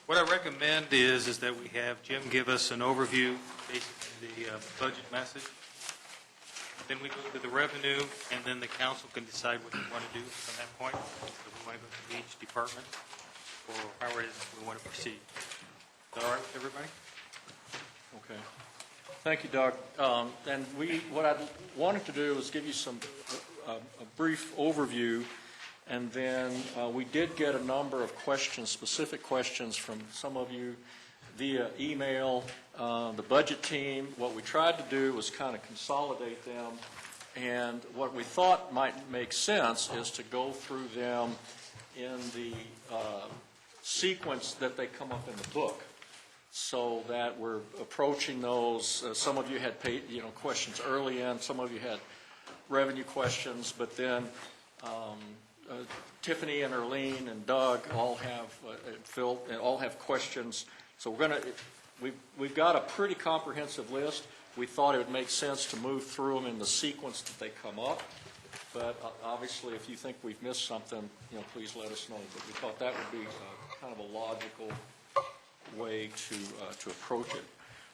What I recommend is that we have Jim give us an overview, basically the budget message. Then we go to the revenue, and then the council can decide what they want to do from that point. So we want to go to each department, or how it is we want to proceed. Is that all right with everybody? Okay. Thank you, Doug. And what I wanted to do was give you a brief overview, and then we did get a number of questions, specific questions from some of you via email. The budget team, what we tried to do was kind of consolidate them, and what we thought might make sense is to go through them in the sequence that they come up in the book, so that we're approaching those. Some of you had questions early in, some of you had revenue questions, but then Tiffany and Erlene and Doug all have Phil all have questions. So we've got a pretty comprehensive list. We thought it would make sense to move through them in the sequence that they come up. But obviously, if you think we've missed something, please let us know. But we thought that would be kind of a logical way to approach it.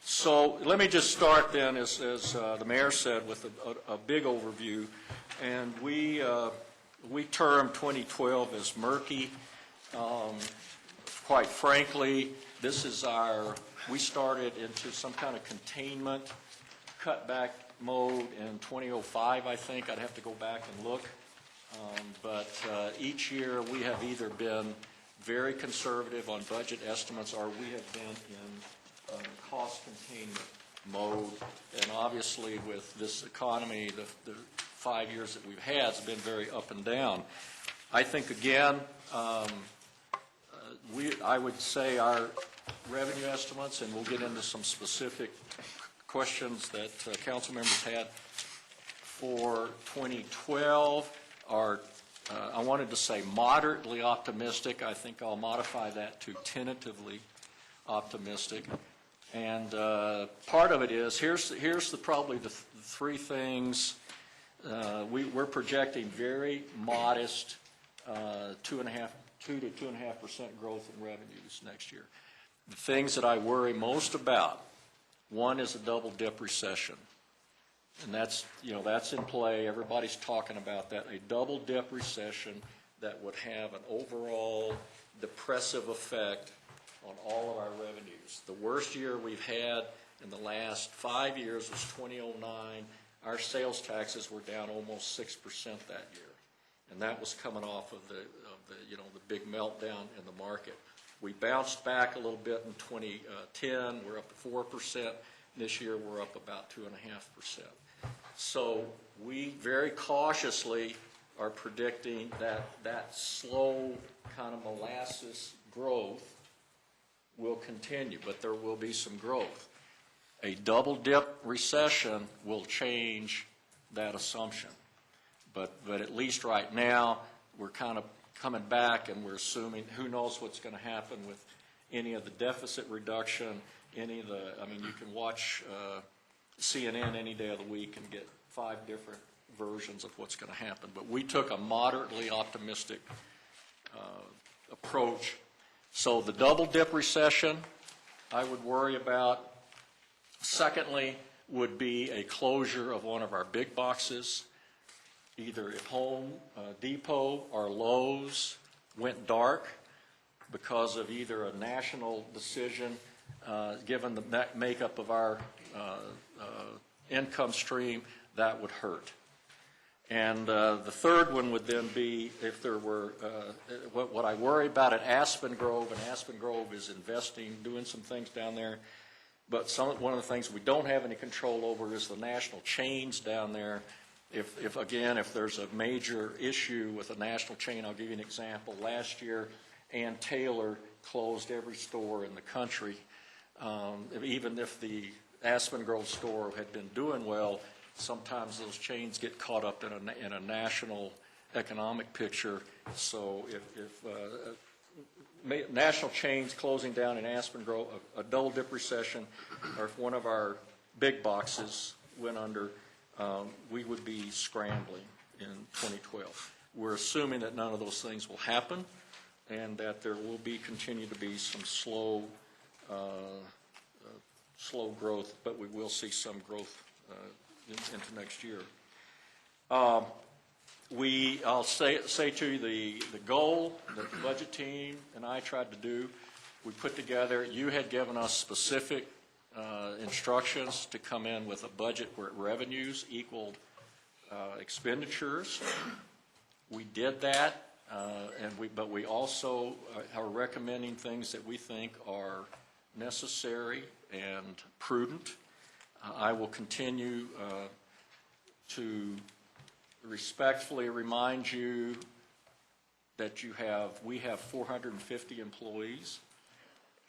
So let me just start then, as the mayor said, with a big overview. And we term 2012 as murky. Quite frankly, we started into some kind of containment, cutback mode in 2005, I think. I'd have to go back and look. But each year we have either been very conservative on budget estimates, or we have been in cost containment mode. And obviously with this economy, the 5 years that we've had has been very up and down. I think, again, I would say our revenue estimates, and we'll get into some specific questions that council members had for 2012, are I wanted to say moderately optimistic. I think I'll modify that to tentatively optimistic. And part of it is, here's probably the three things. We're projecting very modest 2 to 2.5% growth in revenues next year. The things that I worry most about, one is a double dip recession. And that's in play. Everybody's talking about that. A double dip recession that would have an overall depressive effect on all of our revenues. The worst year we've had in the last 5 years was 2009. Our sales taxes were down almost 6% that year. And that was coming off of the big meltdown in the market. We bounced back a little bit in 2010. We're up to 4%. This year we're up about 2.5%. So we very cautiously are predicting that slow kind of molasses growth will continue, but there will be some growth. A double dip recession will change that assumption. But at least right now, we're kind of coming back, and we're assuming, who knows what's going to happen with any of the deficit reduction, you can watch CNN any day of the week and get 5 different versions of what's going to happen. But we took a moderately optimistic approach. So the double dip recession, I would worry about. Secondly, would be a closure of one of our big boxes. Either if Home Depot or Lowe's went dark because of either a national decision, given the makeup of our income stream, that would hurt. And the third one would then be if there were, what I worry about at Aspen Grove, and Aspen Grove is investing, doing some things down there, but one of the things we don't have any control over is the national chains down there. If there's a major issue with a national chain, I'll give you an example. Last year, Ann Taylor closed every store in the country. Even if the Aspen Grove store had been doing well, sometimes those chains get caught up in a national economic picture. So if national chains closing down in Aspen Grove, a double dip recession, or if one of our big boxes went under, we would be scrambling in 2012. We're assuming that none of those things will happen. and that there will continue to be some slow growth, but we will see some growth into next year. I'll say to you, the goal that the budget team and I tried to do, we put together, you had given us specific instructions to come in with a budget where revenues equaled expenditures. We did that, but we also are recommending things that we think are necessary and prudent. I will continue to respectfully remind you that we have 450 employees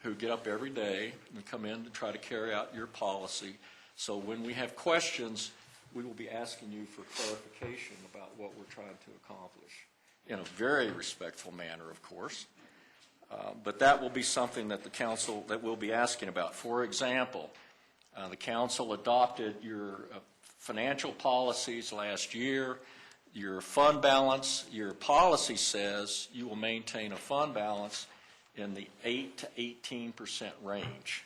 who get up every day and come in to try to carry out your policy. So when we have questions, we will be asking you for clarification about what we're trying to accomplish in a very respectful manner, of course. But that will be something that the council, that we'll be asking about. For example, the council adopted your financial policies last year. Your fund balance, your policy says you will maintain a fund balance in the 8 to 18% range.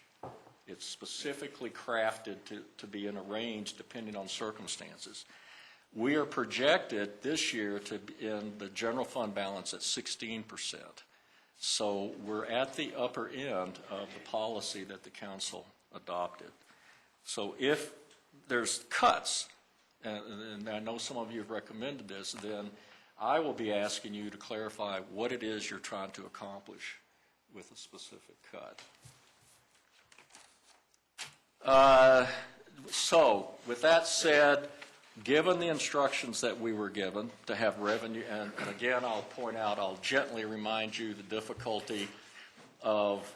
It's specifically crafted to be in a range depending on circumstances. We are projected this year to be in the general fund balance at 16%. So we're at the upper end of the policy that the council adopted. So if there's cuts, and I know some of you have recommended this, then I will be asking you to clarify what it is you're trying to accomplish with a specific cut. So with that said, given the instructions that we were given to have revenue, and again I'll point out, I'll gently remind you the difficulty of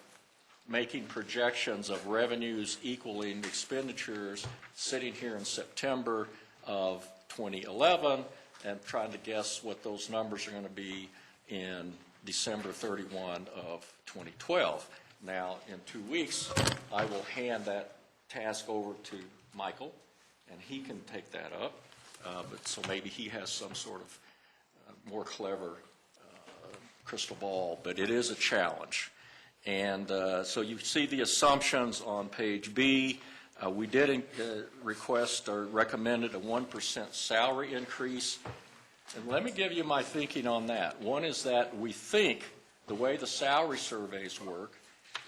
making projections of revenues equaling expenditures sitting here in September of 2011 and trying to guess what those numbers are going to be in December 31 of 2012. Now, in 2 weeks, I will hand that task over to Michael, and he can take that up. But so maybe he has some sort of more clever crystal ball, but it is a challenge. And so you see the assumptions on page B. We did request or recommended a 1% salary increase. And let me give you my thinking on that. One is that we think the way the salary surveys work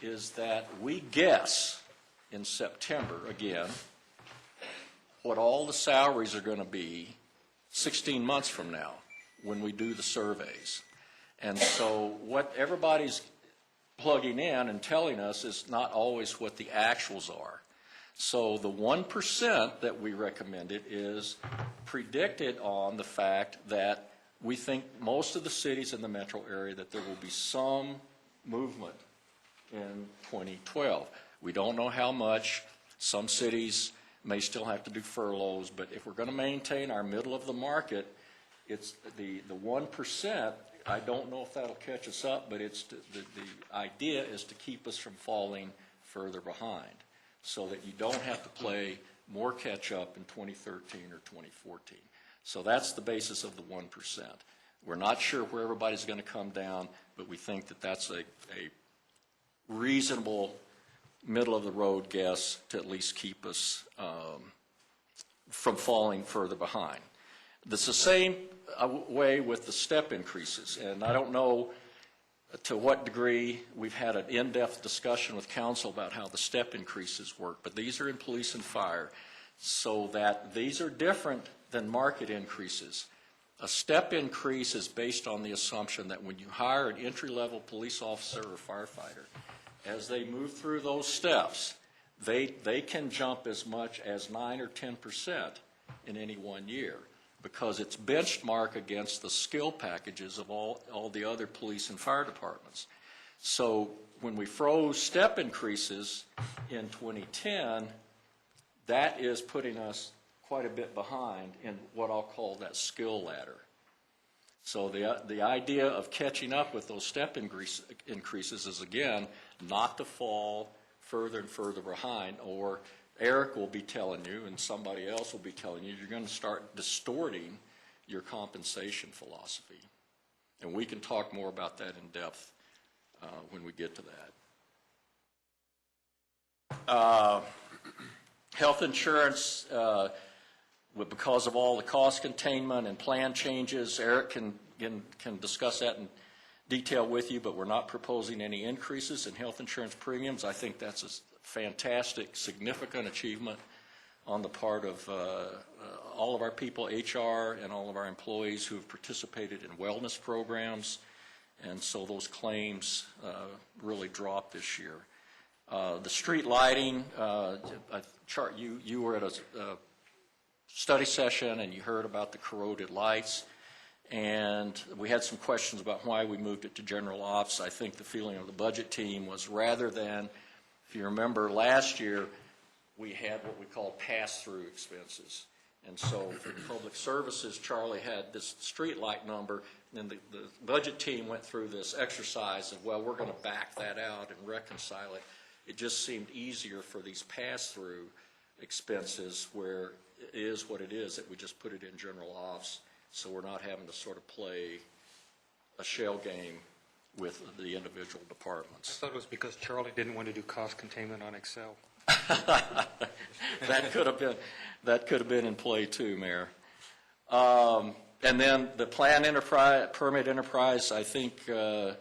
is that we guess in September, again, what all the salaries are going to be 16 months from now when we do the surveys. And so what everybody's plugging in and telling us is not always what the actuals are. So the 1% that we recommended is predicted on the fact that we think most of the cities in the metro area that there will be some movement in 2012. We don't know how much. Some cities may still have to do furloughs, but if we're going to maintain our middle of the market, it's the 1%. I don't know if that'll catch us up, but it's the idea is to keep us from falling further behind so that you don't have to play more catch up in 2013 or 2014. So that's the basis of the 1%. We're not sure where everybody's going to come down, but we think that that's a reasonable middle-of-the-road guess to at least keep us from falling further behind. It's the same way with the step increases, and I don't know to what degree we've had an in-depth discussion with council about how the step increases work, but these are in police and fire, so that these are different than market increases. A step increase is based on the assumption that when you hire an entry-level police officer or firefighter, as they move through those steps, they can jump as much as 9 or 10% in any 1 year because it's benchmarked against the skill packages of all the other police and fire departments. So when we froze step increases in 2010, that is putting us quite a bit behind in what I'll call that skill ladder. So the idea of catching up with those step increases is, again, not to fall further and further behind, or Eric will be telling you and somebody else will be telling you you're going to start distorting your compensation philosophy. And we can talk more about that in depth when we get to that. Health insurance, because of all the cost containment and plan changes, Eric can discuss that in detail with you, but we're not proposing any increases in health insurance premiums. I think that's a fantastic, significant achievement on the part of all of our people, HR, and all of our employees who have participated in wellness programs. And so those claims really dropped this year. The street lighting, you were at a study session and you heard about the corroded lights. And we had some questions about why we moved it to general ops. I think the feeling of the budget team was, rather than, if you remember last year, we had what we called pass-through expenses. And so for public services, Charlie had this street light number, and then the budget team went through this exercise of, well, we're going to back that out and reconcile it. It just seemed easier for these pass-through expenses, where it is what it is, that we just put it in general ops, so we're not having to sort of play a shell game with the individual I departments. thought it was because Charlie didn't want to do cost containment on Excel. That could have been in play too, Mayor. And then the plan enterprise, permit enterprise, I think that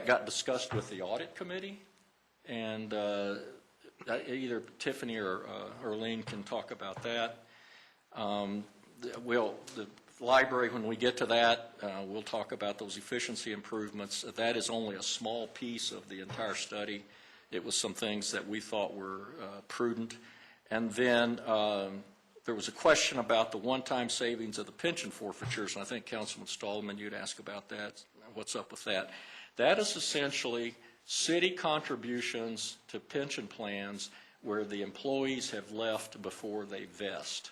got discussed with the audit committee, and either Tiffany or Arlene can talk about that. The library, when we get to that, we'll talk about those efficiency improvements. That is only a small piece of the entire study. It was some things that we thought were prudent. And then there was a question about the one-time savings of the pension forfeitures, and I think Councilman Stallman, you'd ask about that. What's up with that? That is essentially city contributions to pension plans where the employees have left before they vest.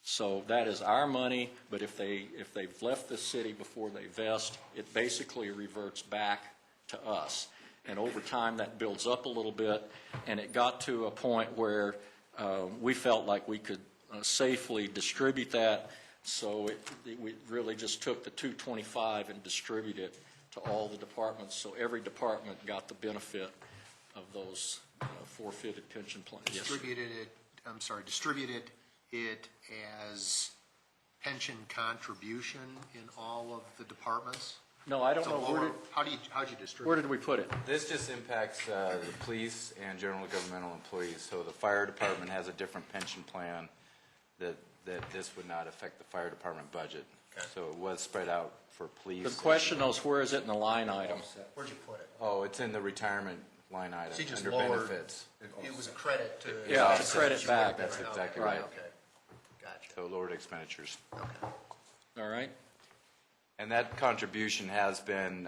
So that is our money, but if they've left the city before they vest, it basically reverts back to us. And over time, that builds up a little bit, and it got to a point where we felt like we could safely distribute that. So we really just took the $225 and distributed it to all the departments. So every department got the benefit of those forfeited pension plans. Distributed it as pension contribution in all of the departments? No, I don't know. How'd you distribute? Where did we put it? This just impacts the police and general governmental employees. So the fire department has a different pension plan that this would not affect the fire department budget. Okay. So it was spread out for police. The question was, where is it in the line item? Where'd you put it? Oh, it's in the retirement line item So you just under lowered, benefits. it was a credit to. Yeah, it's a credit back. That's exactly right. Okay, gotcha. So lowered expenditures. Okay. All right. And that contribution has been,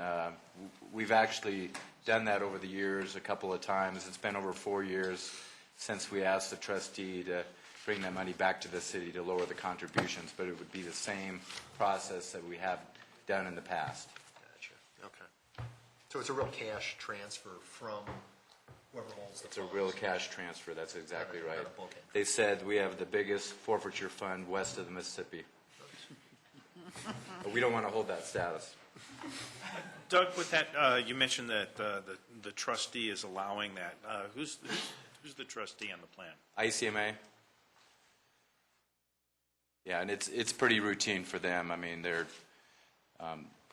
we've actually done that over the years a couple of times. It's been over 4 years since we asked the trustee to bring that money back to the city to lower the contributions, but it would be the same process that we have done in the past. Gotcha, okay. So it's a real cash transfer from whoever holds the It's a funds. real cash transfer, that's exactly Not a right. booking. They said we have the biggest forfeiture fund west of the Mississippi. But we don't want to hold that status. Doug, with that, you mentioned that the trustee is allowing that. Who's the trustee on the plan? ICMA? Yeah, and it's pretty routine for them. I mean,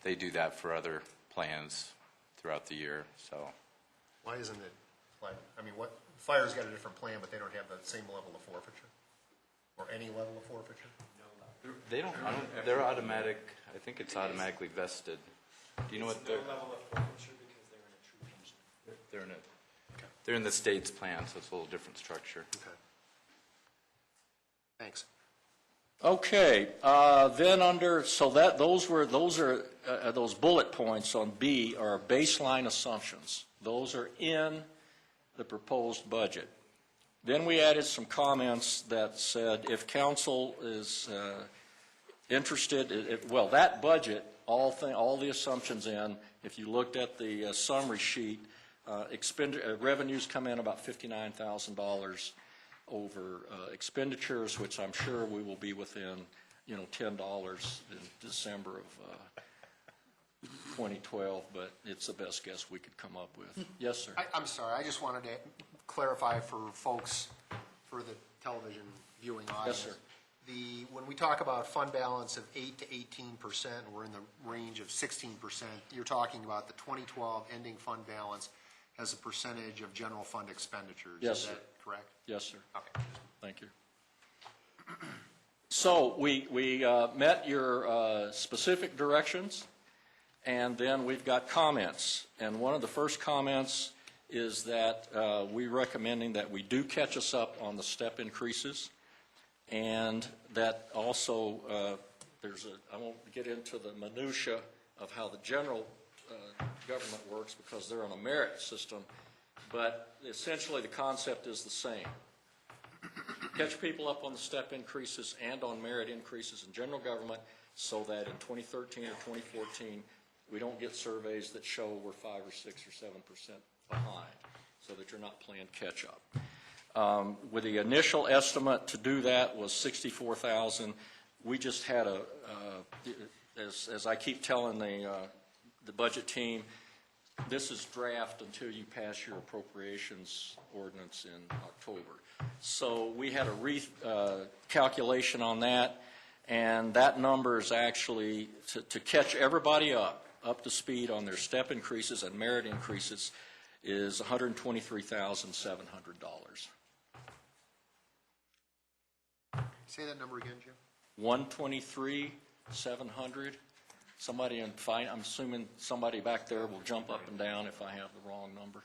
they do that for other plans throughout the year, so. Why isn't it, like, I mean, fire's got a different plan, but they don't have the same level of forfeiture? Or any level of forfeiture? They don't, they're automatic, I think it's automatically vested. Do you know what they're? Level of forfeiture because they're in a true pension. They're in the state's plan, so it's a little different structure. Okay. Thanks. Okay, then under, so that those bullet points on B are baseline assumptions. Those are in the proposed budget. Then we added some comments that said if council is interested, well, that budget, all the assumptions in, if you looked at the summary sheet, revenues come in about $59,000 over expenditures, which I'm sure we will be within, $10 in December 2012, but it's the best guess we could come up with. Yes, sir. I'm sorry, I just wanted to clarify for folks, for the television viewing audience. sir. When we talk about fund balance of 8 to 18%, we're in the range of 16%, you're talking about the 2012 ending fund balance as a percentage of general fund expenditures. Yes, Is sir. that correct? Yes, sir. Okay. Thank you. So we met your specific directions, and then we've got comments. And one of the first comments is that we're recommending that we do catch us up on the step increases, and that also I won't get into the minutia of how the general government works because they're on a merit system, but essentially the concept is the same. Catch people up on the step increases and on merit increases in general government so that in 2013 or 2014, we don't get surveys that show we're 5 or 6 or 7% behind, so that you're not playing catch up. With the initial estimate to do that was $64,000. We just had as I keep telling the budget team, this is draft until you pass your appropriations ordinance in October. So we had a calculation on that, and that number is actually, to catch everybody up to speed on their step increases and merit increases, is $123,700. Say that number again, Jim. 123,700. Somebody I'm assuming somebody back there will jump up and down if I have the wrong number.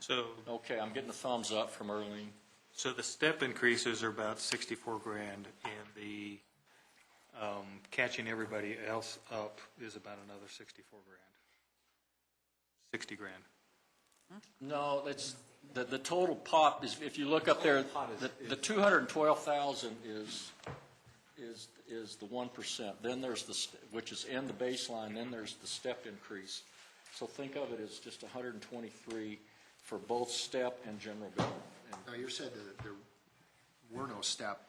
So, Okay, I'm getting a thumbs up from Earlene. so the step increases are about 64 grand, and the catching everybody else up is about another 64 grand. 60 grand. No, it's, the total pot is, if you look up there, the 212,000 is the 1%. Then there's which is in the baseline, then there's the step increase. So think of it as just 123 for both step and general government. Now, you said that there were no step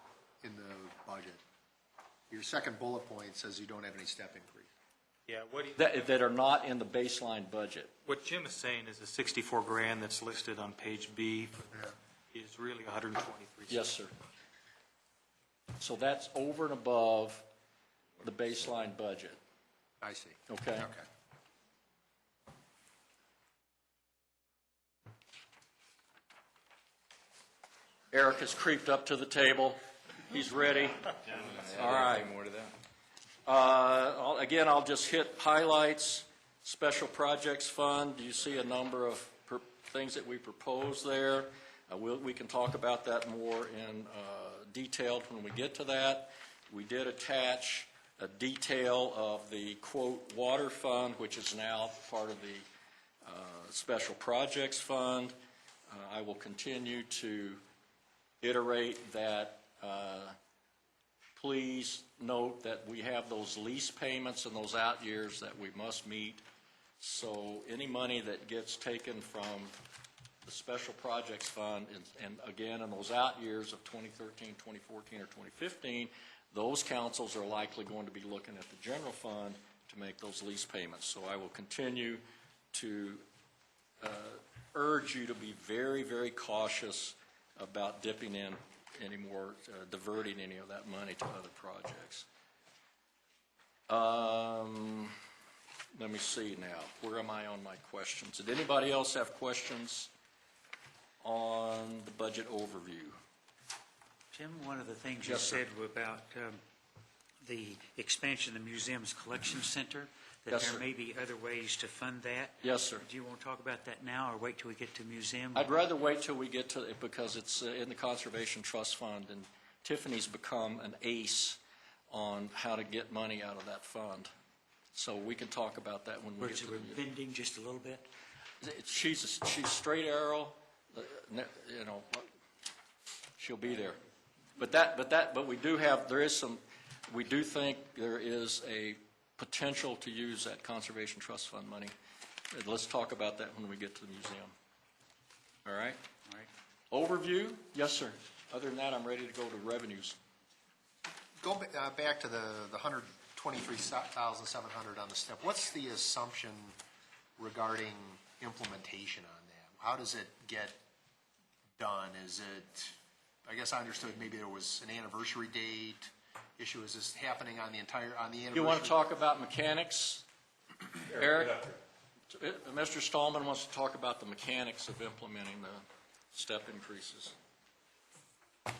in the budget. Your second bullet point says you don't have any step increase. Yeah, That are not in the baseline budget. what Jim is saying is the 64 grand that's listed on page B is really 123. Yes, sir. So that's over and above the baseline budget. I see. Okay. Okay. Eric has creeped up to the table. He's ready. All right. Anything more to that? Again, I'll just hit highlights. Special Projects Fund, you see a number of things that we propose there. We can talk about that more in detail when we get to that. We did attach a detail of the, quote, water fund, which is now part of the Special Projects Fund. I will continue to iterate that please note that we have those lease payments in those out years that we must meet. So any money that gets taken from the Special Projects Fund, and again, in those out years of 2013, 2014, or 2015, those councils are likely going to be looking at the general fund to make those lease payments. So I will continue to urge you to be very, very cautious about dipping in any more, diverting any of that money to other projects. Let me see now. Where am I on my questions? Did anybody else have questions on the budget overview? Jim, one of the things you Yes, sir. said about the expansion of the museum's collection center, that Yes, there sir. may be other ways to fund that. Yes, sir. Do you want to talk about that now, or wait till we get to museum? I'd rather wait till we get to it because it's in the Conservation Trust Fund, and Tiffany's become an ace on how to get money out of that fund. So we can talk about that when we We're get to the museum. bending just a little bit. She's straight arrow, you know, she'll be there. But we do have, we do think there is a potential to use that Conservation Trust Fund money. Let's talk about that when we get to the museum. All right? All right. Overview? Yes, sir. Other than that, I'm ready to go to revenues. Go back to the $23,700 on the step. What's the assumption regarding implementation on that? How does it get done? Is it, I guess I understood maybe there was an anniversary date issue. Is this happening on the anniversary? You want to talk about mechanics, Eric? Mr. Stallman wants to talk about the mechanics of implementing the step increases. Okay,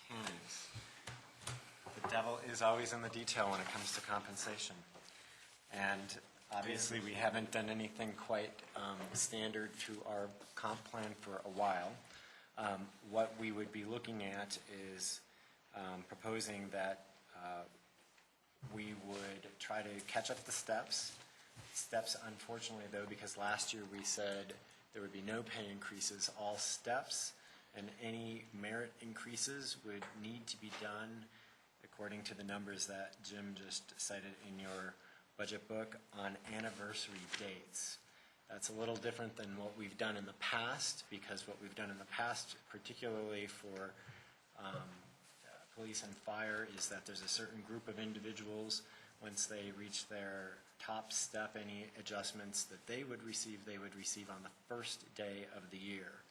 mechanics. The devil is always in the detail when it comes to compensation. And obviously, we haven't done anything quite standard to our comp plan for a while. What we would be looking at is proposing that we would try to catch up the steps. Steps, unfortunately, though, because last year we said there would be no pay increases, all steps, and any merit increases would need to be done according to the numbers that Jim just cited in your budget book on anniversary dates. That's a little different than what we've done in the past, because what we've done in the past, particularly for police and fire, is that there's a certain group of individuals, once they reach their top step, any adjustments that they would receive on the first day of the year.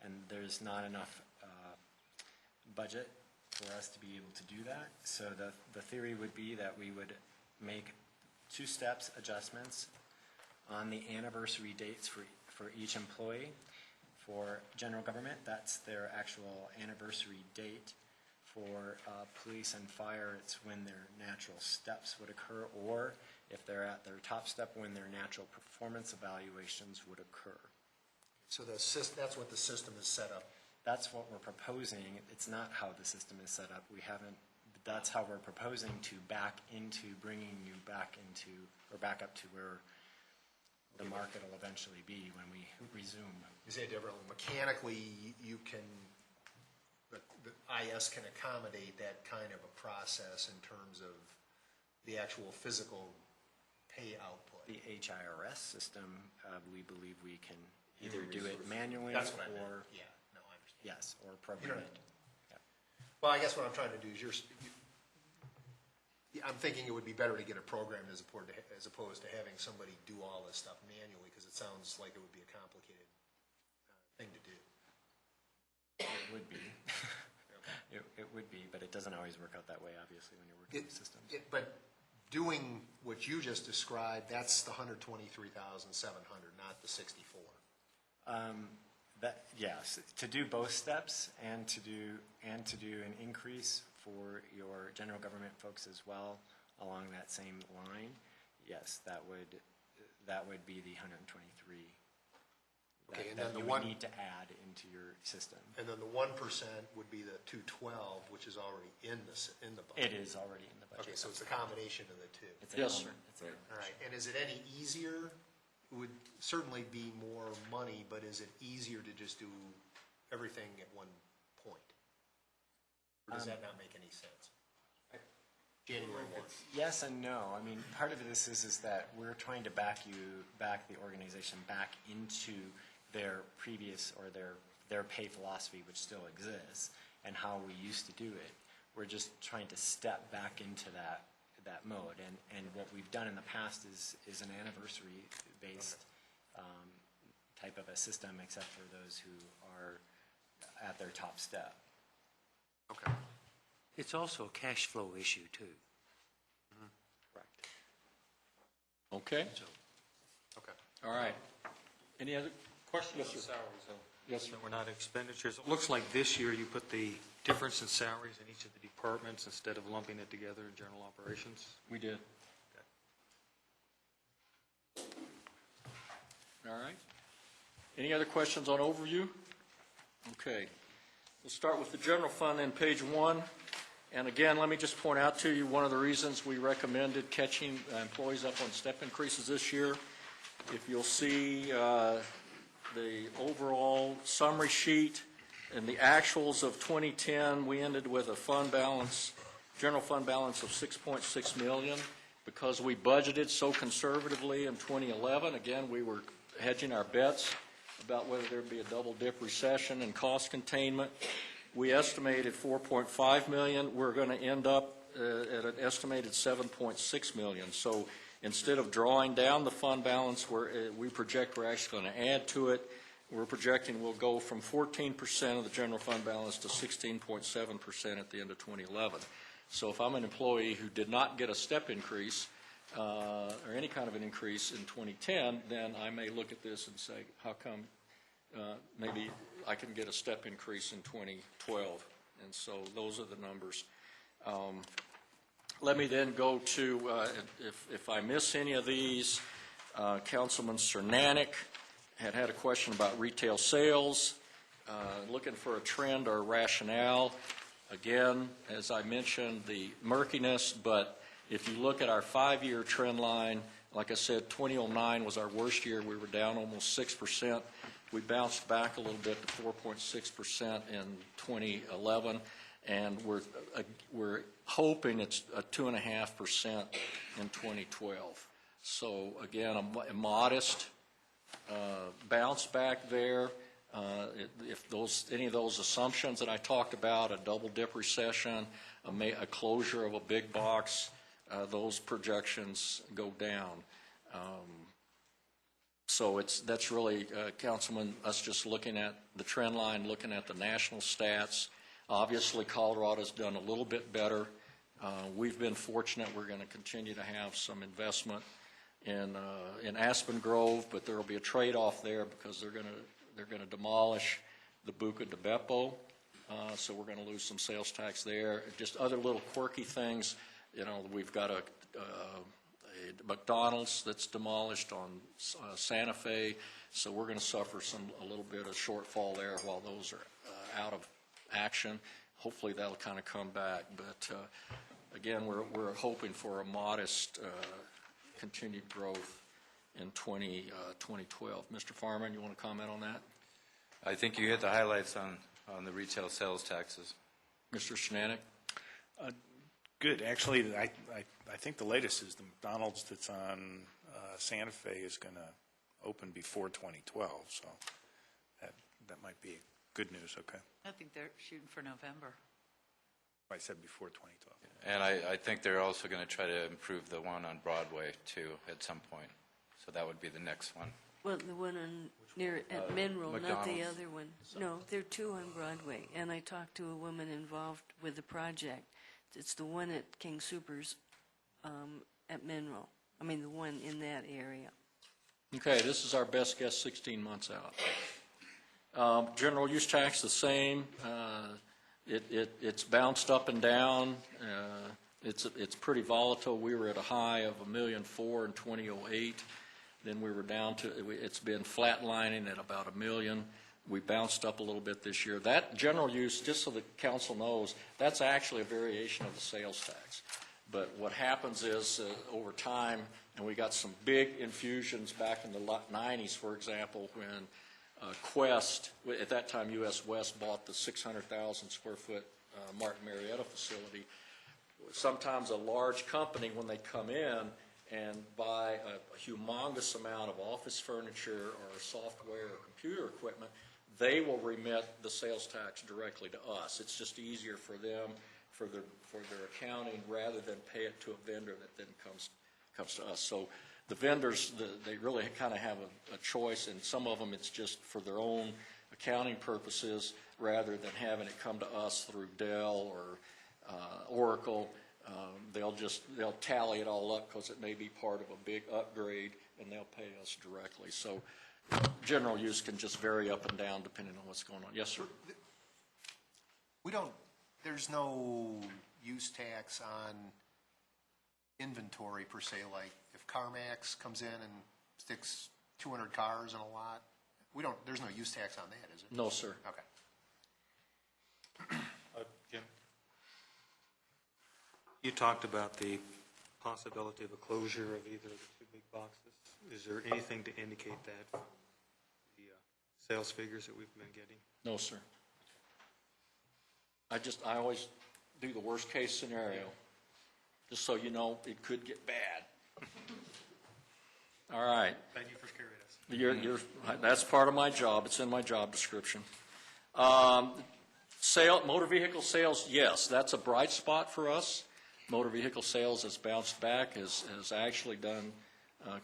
And there's not enough budget for us to be able to do that. So the theory would be that we would make 2 steps adjustments on the anniversary dates for each employee. For general government, that's their actual anniversary date. For police and fire, it's when their natural steps would occur, or if they're at their top step, when their natural performance evaluations would occur. So that's what the system is set up. That's what we're proposing. It's not how the system is set up. We haven't, that's how we're proposing to back into bringing you back into, or back up to where the market will eventually be when we resume. You say it differently. Mechanically, you can, the IS can accommodate that kind of a process in terms of the actual physical pay output. The HIRS system, we believe we can either do it manually That's what I meant. or, Yeah, no, I understand. yes, or program it. Well, I guess what I'm trying to do is I'm thinking it would be better to get it programmed as opposed to having somebody do all this stuff manually, because it sounds like it would be a complicated thing to do. It would be. It would be, but it doesn't always work out that way, obviously, when you're working with systems. But doing what you just described, that's the $123,700, not the 64. Yes, to do both steps and to do an increase for your general government folks as well along that same line, yes, that would be the 123. Okay, and that then you would need to add into your system. And then the 1% would be the 212, which is already in the budget. It is already in the budget. Okay, so it's a combination of the two. It's Yes, sir. All right, and is it any easier? It would certainly be more money, but is it easier to just do everything at one point? Or does that not make any sense? January 1. Yes and no. I mean, part of this is that we're trying to back the organization back into their previous or their pay philosophy, which still exists, and how we used to do it. We're just trying to step back into that mode. And what we've done in the past is an anniversary-based type of a system, except for those who are at their top step. Okay. It's also a cash flow issue, too. Correct. Okay, Okay. all right. Any other questions? Yes, sir. Salaries, though. Yes, sir. That were not expenditures. It looks like this year you put the difference in salaries in each of the departments instead of lumping it together in general operations. We did. All right. Any other questions on overview? Okay. We'll start with the general fund then, page 1. And again, let me just point out to you one of the reasons we recommended catching employees up on step increases this year. If you'll see the overall summary sheet and the actuals of 2010, we ended with a fund balance, general fund balance of $6.6 million. Because we budgeted so conservatively in 2011, again, we were hedging our bets about whether there'd be a double-dip recession and cost containment. We estimated $4.5 million. We're going to end up at an estimated 7.6 million. So instead of drawing down the fund balance, we project we're actually going to add to it. We're projecting we'll go from 14% of the general fund balance to 16.7% at the end of 2011. So if I'm an employee who did not get a step increase or any kind of an increase in 2010, then I may look at this and say, how come maybe I can get a step increase in 2012? And so those are the numbers. Let me then go to, if I miss any of these, Councilman Cernanek had a question about retail sales, looking for a trend or rationale. Again, as I mentioned, the murkiness, but if you look at our 5-year trend line, like I said, 2009 was our worst year. We were down almost 6%. We bounced back a little bit to 4.6% in 2011, and we're hoping it's a 2.5% in 2012. So again, a modest bounce back there. If any of those assumptions that I talked about, a double dip recession, a closure of a big box, those projections go down. So that's really, Councilman, us just looking at the trend line, looking at the national stats. Obviously, Colorado's done a little bit better. We've been fortunate. We're going to continue to have some investment in Aspen Grove, but there will be a trade-off there because they're going to demolish the Buca de Beppo, so we're going to lose some sales tax there. Just other little quirky things. You know, we've got a McDonald's that's demolished on Santa Fe, so we're going to suffer a little bit of shortfall there while those are out of action. Hopefully that'll kind of come back, but again, we're hoping for a modest continued growth in 2012. Mr. Farman, you want to comment on that? I think you hit the highlights on the retail sales taxes. Mr. Cernanek? Good. Actually, I think the latest is the McDonald's that's on Santa Fe is going to open before 2012, so that might be good news, okay? I think they're shooting for November. I said before 2012. And I think they're also going to try to improve the one on Broadway, too, at some point. So that would be the next one. Well, the one at Mineral, not the McDonald's. other one. No, there are two on Broadway, and I talked to a woman involved with the project. It's the one at King Soopers at Mineral. I mean, the one in that area. Okay, this is our best guess 16 months out. General use tax, the same. It's bounced up and down. It's pretty volatile. We were at a high of $1.4 million in 2008. Then we were down to, it's been flatlining at about $1 million. We bounced up a little bit this year. That general use, just so the council knows, that's actually a variation of the sales tax. But what happens is over time, and we got some big infusions back in the 90s, for example, when Quest, at that time U.S. West, bought the 600,000 square foot Martin Marietta facility. Sometimes a large company, when they come in and buy a humongous amount of office furniture or software or computer equipment, they will remit the sales tax directly to us. It's just easier for them, for their accounting, rather than pay it to a vendor that then comes to us. So the vendors, they really kind of have a choice, and some of them it's just for their own accounting purposes rather than having it come to us through Dell or Oracle. They'll tally it all up because it may be part of a big upgrade, and they'll pay us directly. So general use can just vary up and down depending on what's going on. Yes, sir. There's no use tax on inventory per se, like if CarMax comes in and sticks 200 cars in a lot, there's no use tax on that, is it? No, sir. Okay. Jim, you talked about the possibility of a closure of either of the two big boxes. Is there anything to indicate that from the sales figures that we've been getting? No, sir. I always do the worst case scenario, just so you know it could get bad. All right. Thank you for scaring us. That's part of my job. It's in my job description. Motor vehicle sales, yes, that's a bright spot for us. motor vehicle sales has bounced back, has actually done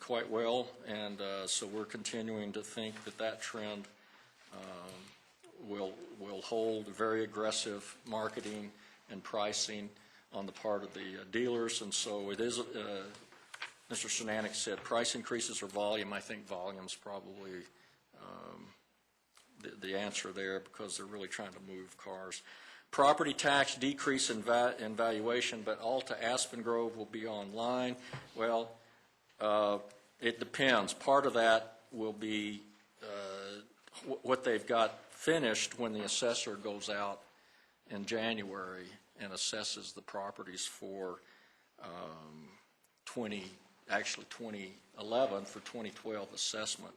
quite well, and so we're continuing to think that that trend will hold. Very aggressive marketing and pricing on the part of the dealers, and so it is, Mr. Shernanek said, price increases or volume. I think volume's probably the answer there, because they're really trying to move cars. Property tax decrease in valuation, but Alta Aspen Grove will be online. Well, it depends. Part of that will be what they've got finished when the assessor goes out in January and assesses the properties for 2011 for 2012 assessment.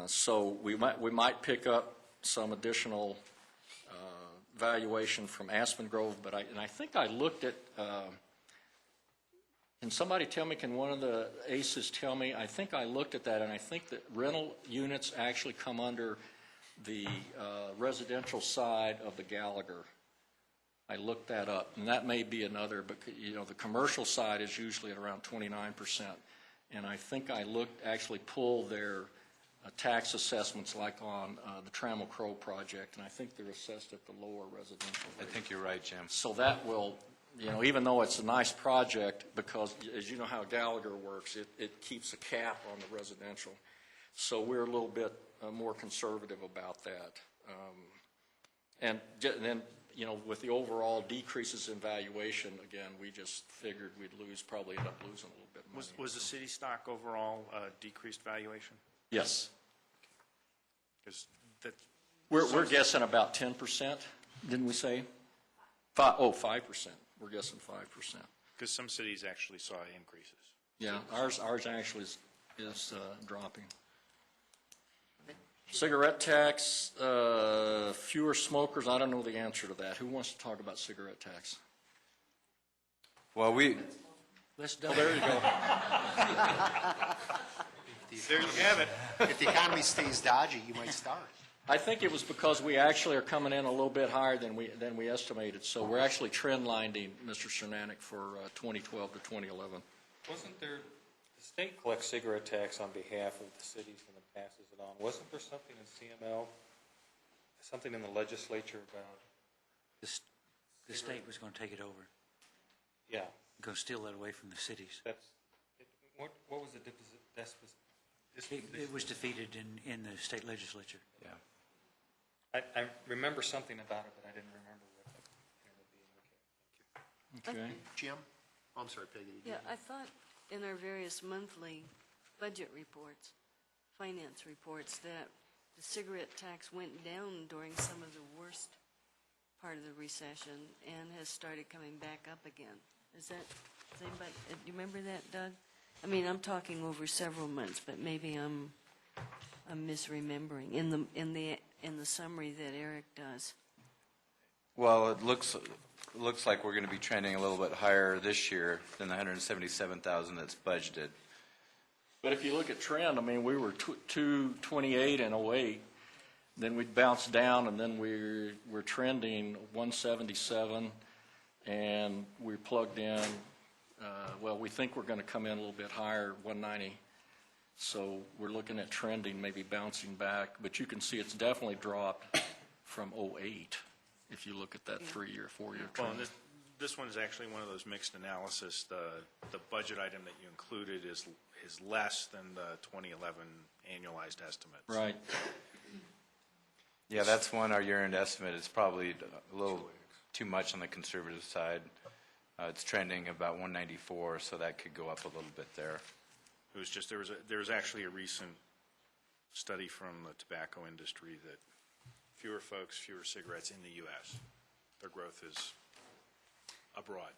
So we might pick up some additional valuation from Aspen Grove, but I think I looked at. Can somebody tell me? Can one of the aces tell me? I think I looked at that, and I think that rental units actually come under the residential side of the Gallagher. I looked that up, and that may be another, but the commercial side is usually at around 29%, and I think I actually pulled their tax assessments like on the Trammell Crow project, and I think they're assessed at the lower residential rate. I think you're right, Jim. So that will, even though it's a nice project, because as you know how Gallagher works, it keeps a cap on the residential. So we're a little bit more conservative about that. And then, with the overall decreases in valuation, again, we just figured we'd probably end up losing a little bit more. Was the city stock overall decreased valuation? Yes. Because that. We're guessing about 10%, didn't we say? 5%. We're guessing 5%. Because some cities actually saw increases. Yeah, ours actually is dropping. Cigarette tax, fewer smokers. I don't know the answer to that. Who wants to talk about cigarette tax? Well, Let's do There you go. There you have it. If the economy stays dodgy, you might start. I think it was because we actually are coming in a little bit higher than we estimated. So we're actually trend lining, Mr. Shernanek, for 2012 to 2011. Wasn't there, the state collects cigarette tax on behalf of the cities and then passes it on. Wasn't there something in CML, something in the legislature about? The state was going to take it over, Yeah, go steal that away from the cities. what was the It was defeated in the state legislature. yeah. I remember something about it, but I didn't remember what it would be. Okay. Jim? Oh, I'm sorry, Peggy. Yeah, I thought in our various monthly budget reports, finance reports, that the cigarette tax went down during some of the worst part of the recession and has started coming back up again. Does anybody, do you remember that, Doug? I mean, I'm talking over several months, but maybe I'm misremembering in the summary that Eric does. Well, it looks like we're going to be trending a little bit higher this year than the 177,000 that's budgeted. But if you look at trend, I mean, we were 228 in 08, then we bounced down, and then we're trending 177, and we plugged in. We think we're going to come in a little bit higher, 190. So we're looking at trending, maybe bouncing back. But you can see it's definitely dropped from 08 if you look at that 3-year, 4-year Well, trend. this one is actually one of those mixed analysis. The budget item that you included is less than the 2011 annualized estimates. Right. Yeah, that's one, our year-end estimate is probably a little too much on the conservative side. It's trending about 194, so that could go up a little bit there. It was just, there was actually a recent study from the tobacco industry that fewer folks, fewer cigarettes in the U.S. Their growth is abroad.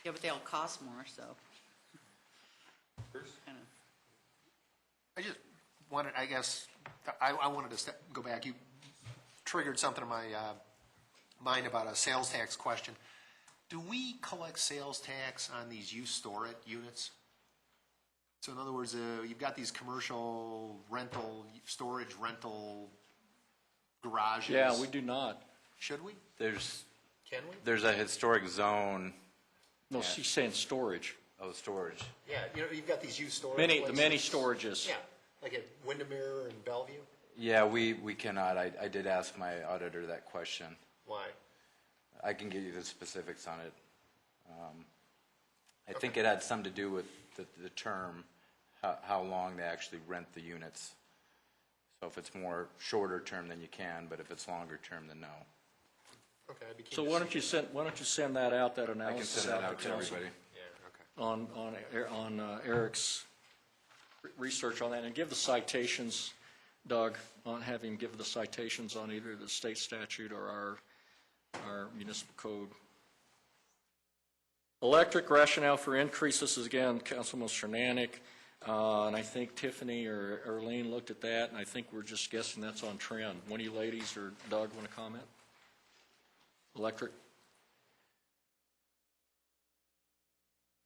Yeah, but they all cost more, so. Kind of. I just wanted, I guess, I wanted to go back. You triggered something in my mind about a sales tax question. Do we collect sales tax on these use storage units? So in other words, you've got these commercial storage rental garages. Yeah, we do not. Should we? There's Can we? There's a historic zone, No, she's saying storage. storage. Yeah, you've got these used storage The places. many storages. Yeah, like at Windermere and Bellevue. Yeah, we cannot. I did ask my auditor that question. Why? I can give you the specifics on it. I think it had something to do with the term, how long they actually rent the units. So if it's more shorter term, then you can, but if it's longer term, then no. Okay, I'd be keen So to why see- don't you send that out, that I can analysis send that out out to to council everybody. Yeah, okay. on Eric's research on that, and give the citations, Doug, have him give the citations on either the state statute or our municipal code. Electric rationale for increase, this is again Councilman Cernanik, and I think Tiffany or Arlene looked at that, and I think we're just guessing that's on trend. One of you ladies or Doug want to comment? Electric?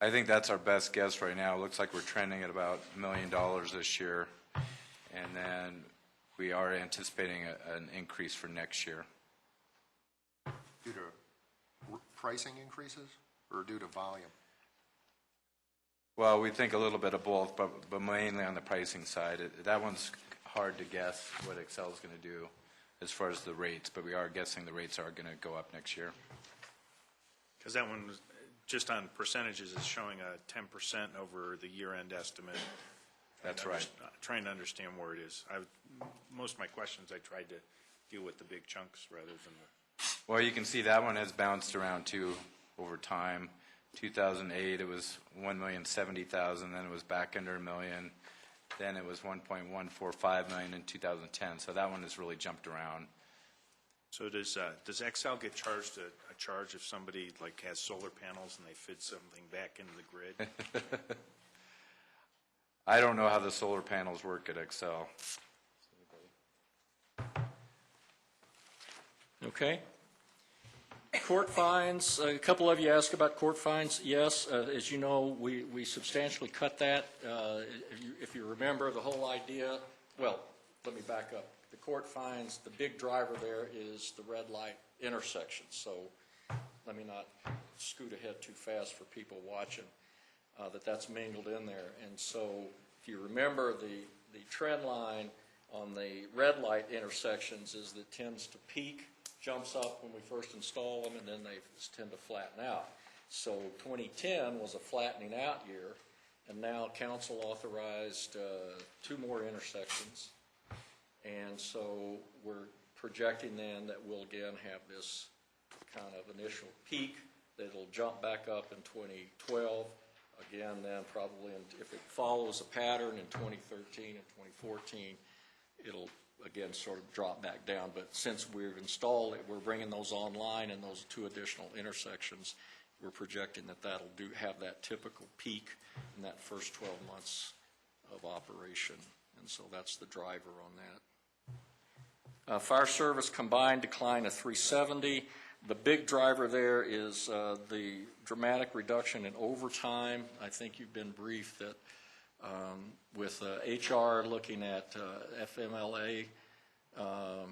I think that's our best guess right now. It looks like we're trending at about $1 million this year, and then we are anticipating an increase for next year. Due to pricing increases or due to volume? Well, we think a little bit of both, but mainly on the pricing side. That one's hard to guess what Excel is going to do as far as the rates, but we are guessing the rates are going to go up next year. Because that one, was just on percentages, is showing a 10% over the year-end estimate. That's right. Trying to understand where it is. Most of my questions, I tried to deal with the big chunks rather than the... Well, you can see that one has bounced around too over time. 2008, it was $1,070,000, then it was back under $1 million. Then it was $1.145 million in 2010. So that one has really jumped around. So does Excel get charged a charge if somebody like has solar panels and they fit something back into the grid? I don't know how the solar panels work at Excel. Okay. Court fines, a couple of you asked about court fines. Yes, as you know, we substantially cut that. If you remember the whole idea, well, let me back up. The court fines, the big driver there is the red light intersection. So let me not scoot ahead too fast for people watching, that's mingled in there. And so if you remember, the trend line on the red light intersections is that tends to peak, jumps up when we first install them, and then they tend to flatten out. So 2010 was a flattening out year, and now council authorized 2 more intersections. And so we're projecting then that we'll again have this kind of initial peak that'll jump back up in 2012. Again, then probably if it follows a pattern in 2013 and 2014, it'll again sort of drop back down. But since we've installed it, we're bringing those online and those 2 additional intersections, we're projecting that that'll have that typical peak in that first 12 months of operation. And so that's the driver on that. Fire service combined decline of 370. The big driver there is the dramatic reduction in overtime. I think you've been briefed that with HR looking at FMLA, I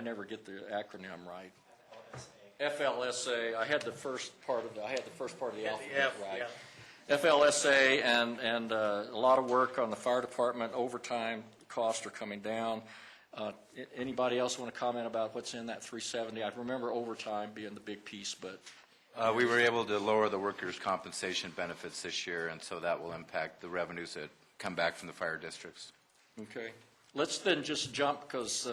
never get the acronym right. FLSA. I had the first part of the alphabet right. Yeah. FLSA and a lot of work on the fire department. Overtime costs are coming down. Anybody else want to comment about what's in that 370? I remember overtime being the big piece, but We were able to lower the workers' compensation benefits this year, and so that will impact the revenues that come back from the fire districts. okay. Let's then just jump because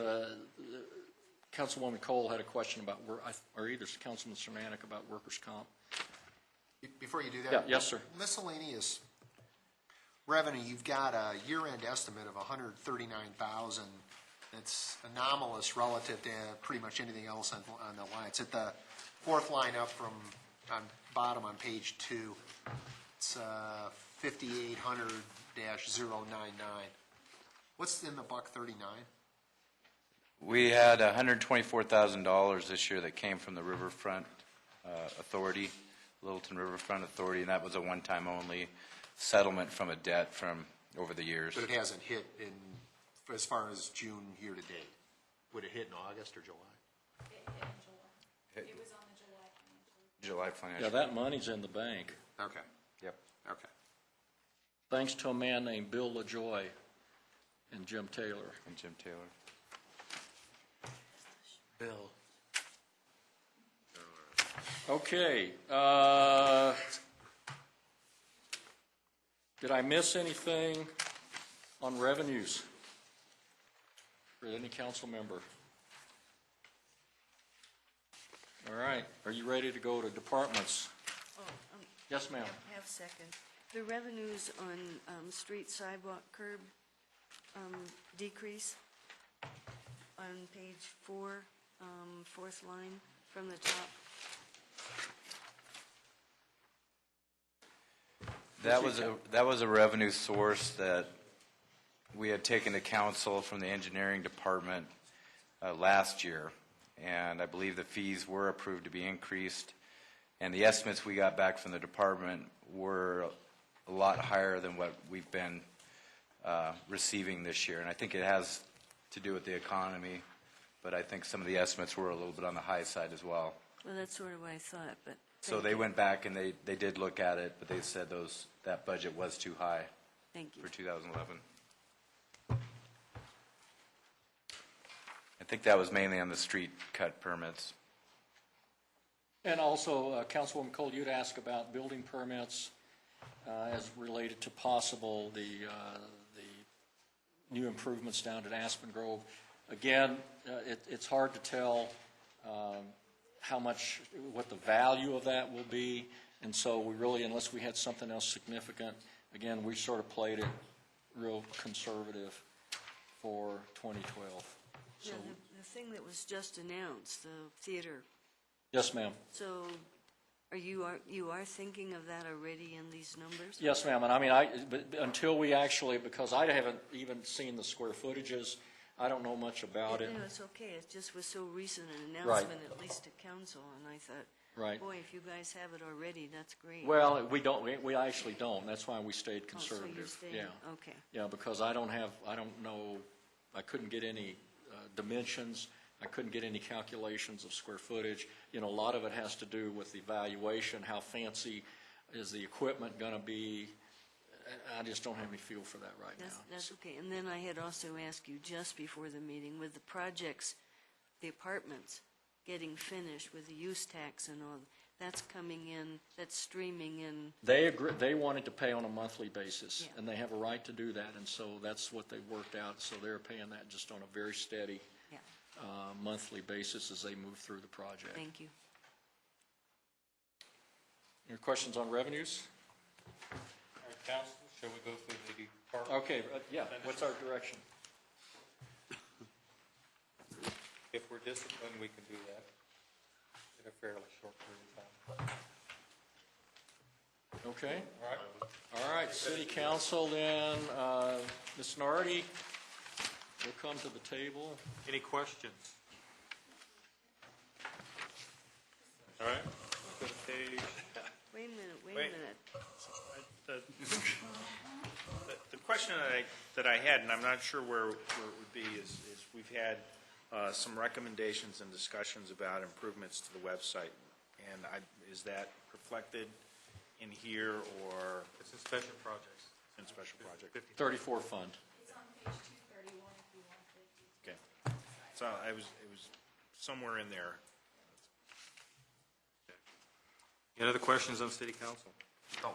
Councilwoman Cole had a question about, or either Councilman Cernanik about workers' comp. Before you do that. Yeah, yes, sir. Miscellaneous revenue, you've got a year-end estimate of $139,000. It's anomalous relative to pretty much anything else on the line. It's at the 4th line up from on bottom on page 2. It's 5,800-099. What's in the $139? We had $124,000 this year that came from the Riverfront Authority, Littleton Riverfront Authority, and that was a one-time only settlement from a debt from over the years. But it hasn't hit as far as June year-to-date. Would it hit in August or July? It was on the July financial. Yeah, that money's in the bank, Okay, Yep. okay. thanks to a man named Bill LaJoy and Jim Taylor. And Jim Taylor. Bill. Okay, did I miss anything on revenues for any council member? All right, are you ready to go to departments? Oh, Yes, ma'am. half second. The revenues on street sidewalk curb decrease on page 4, fourth line from the top. That was a revenue source that we had taken to council from the engineering department last year, and I believe the fees were approved to be increased, and the estimates we got back from the department were a lot higher than what we've been receiving this year, and I think it has to do with the economy, but I think some of the estimates were a little bit on the high side as well. Well, that's sort of what I thought, but. So thank they you. went back and they did look at it, but they said that budget was too high Thank you. for 2011. I think that was mainly on the street cut permits. And also, Councilwoman Cole, you'd ask about building permits as related to possible the new improvements down at Aspen Grove. Again, it's hard to tell how much, what the value of that will be, and so we really, unless we had something else significant, again, we sort of played it real conservative for 2012. So, Yeah, the thing that was just announced, the theater, yes, ma'am. so you are thinking of that already in these numbers? Yes, ma'am, and I mean, but until we actually, because I haven't even seen the square footages, I don't know much about it. No, it's okay, it just was so recent an Right. announcement, at least to council, and I thought, Right. boy, if you guys have it already, that's great. Well, we don't, we actually don't, that's why we stayed Oh, so you're conservative. staying- Yeah. Okay. Yeah, because I don't know, I couldn't get any dimensions, I couldn't get any calculations of square footage. You know, a lot of it has to do with the valuation, how fancy is the equipment going to be. I just don't have any feel for that right now. That's okay. And then I had also asked you just before the meeting, with the projects, the apartments getting finished with the use tax and all, that's coming in, that's streaming in. They wanted to pay on a monthly basis, Yeah. and they have a right to do that, and so that's what they worked out. So they're paying that just on a very steady Yeah, monthly basis as they move through the project. thank you. Any questions on revenues? All right, council, shall we go through the department? Okay, yeah, what's our direction? If we're disciplined, we can do that in a fairly short period of time. Okay, All right? all right, city council then, Ms. Nardi, will come to the table. Any questions? All right, go to page, Wait a minute, wait a Wait. minute. The question that I had, and I'm not sure where it would be, is we've had some recommendations and discussions about improvements to the website. And is that reflected in here or it's in special projects. in special project? 34 fund. Okay. So it was somewhere in there. Any other questions on city council? Oh,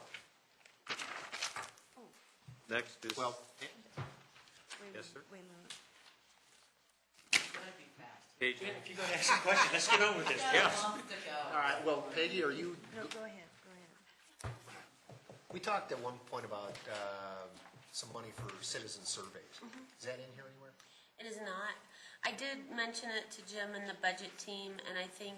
Next is. well, Wait a Yes, sir. minute, wait a minute. Page, If you're going to ask a question, let's get over this. all right, well, Peggy, are you, No, go ahead, go ahead. we talked at one point about some money for citizen surveys. Is that in here anywhere? It is not. I did mention it to Jim and the budget team, and I think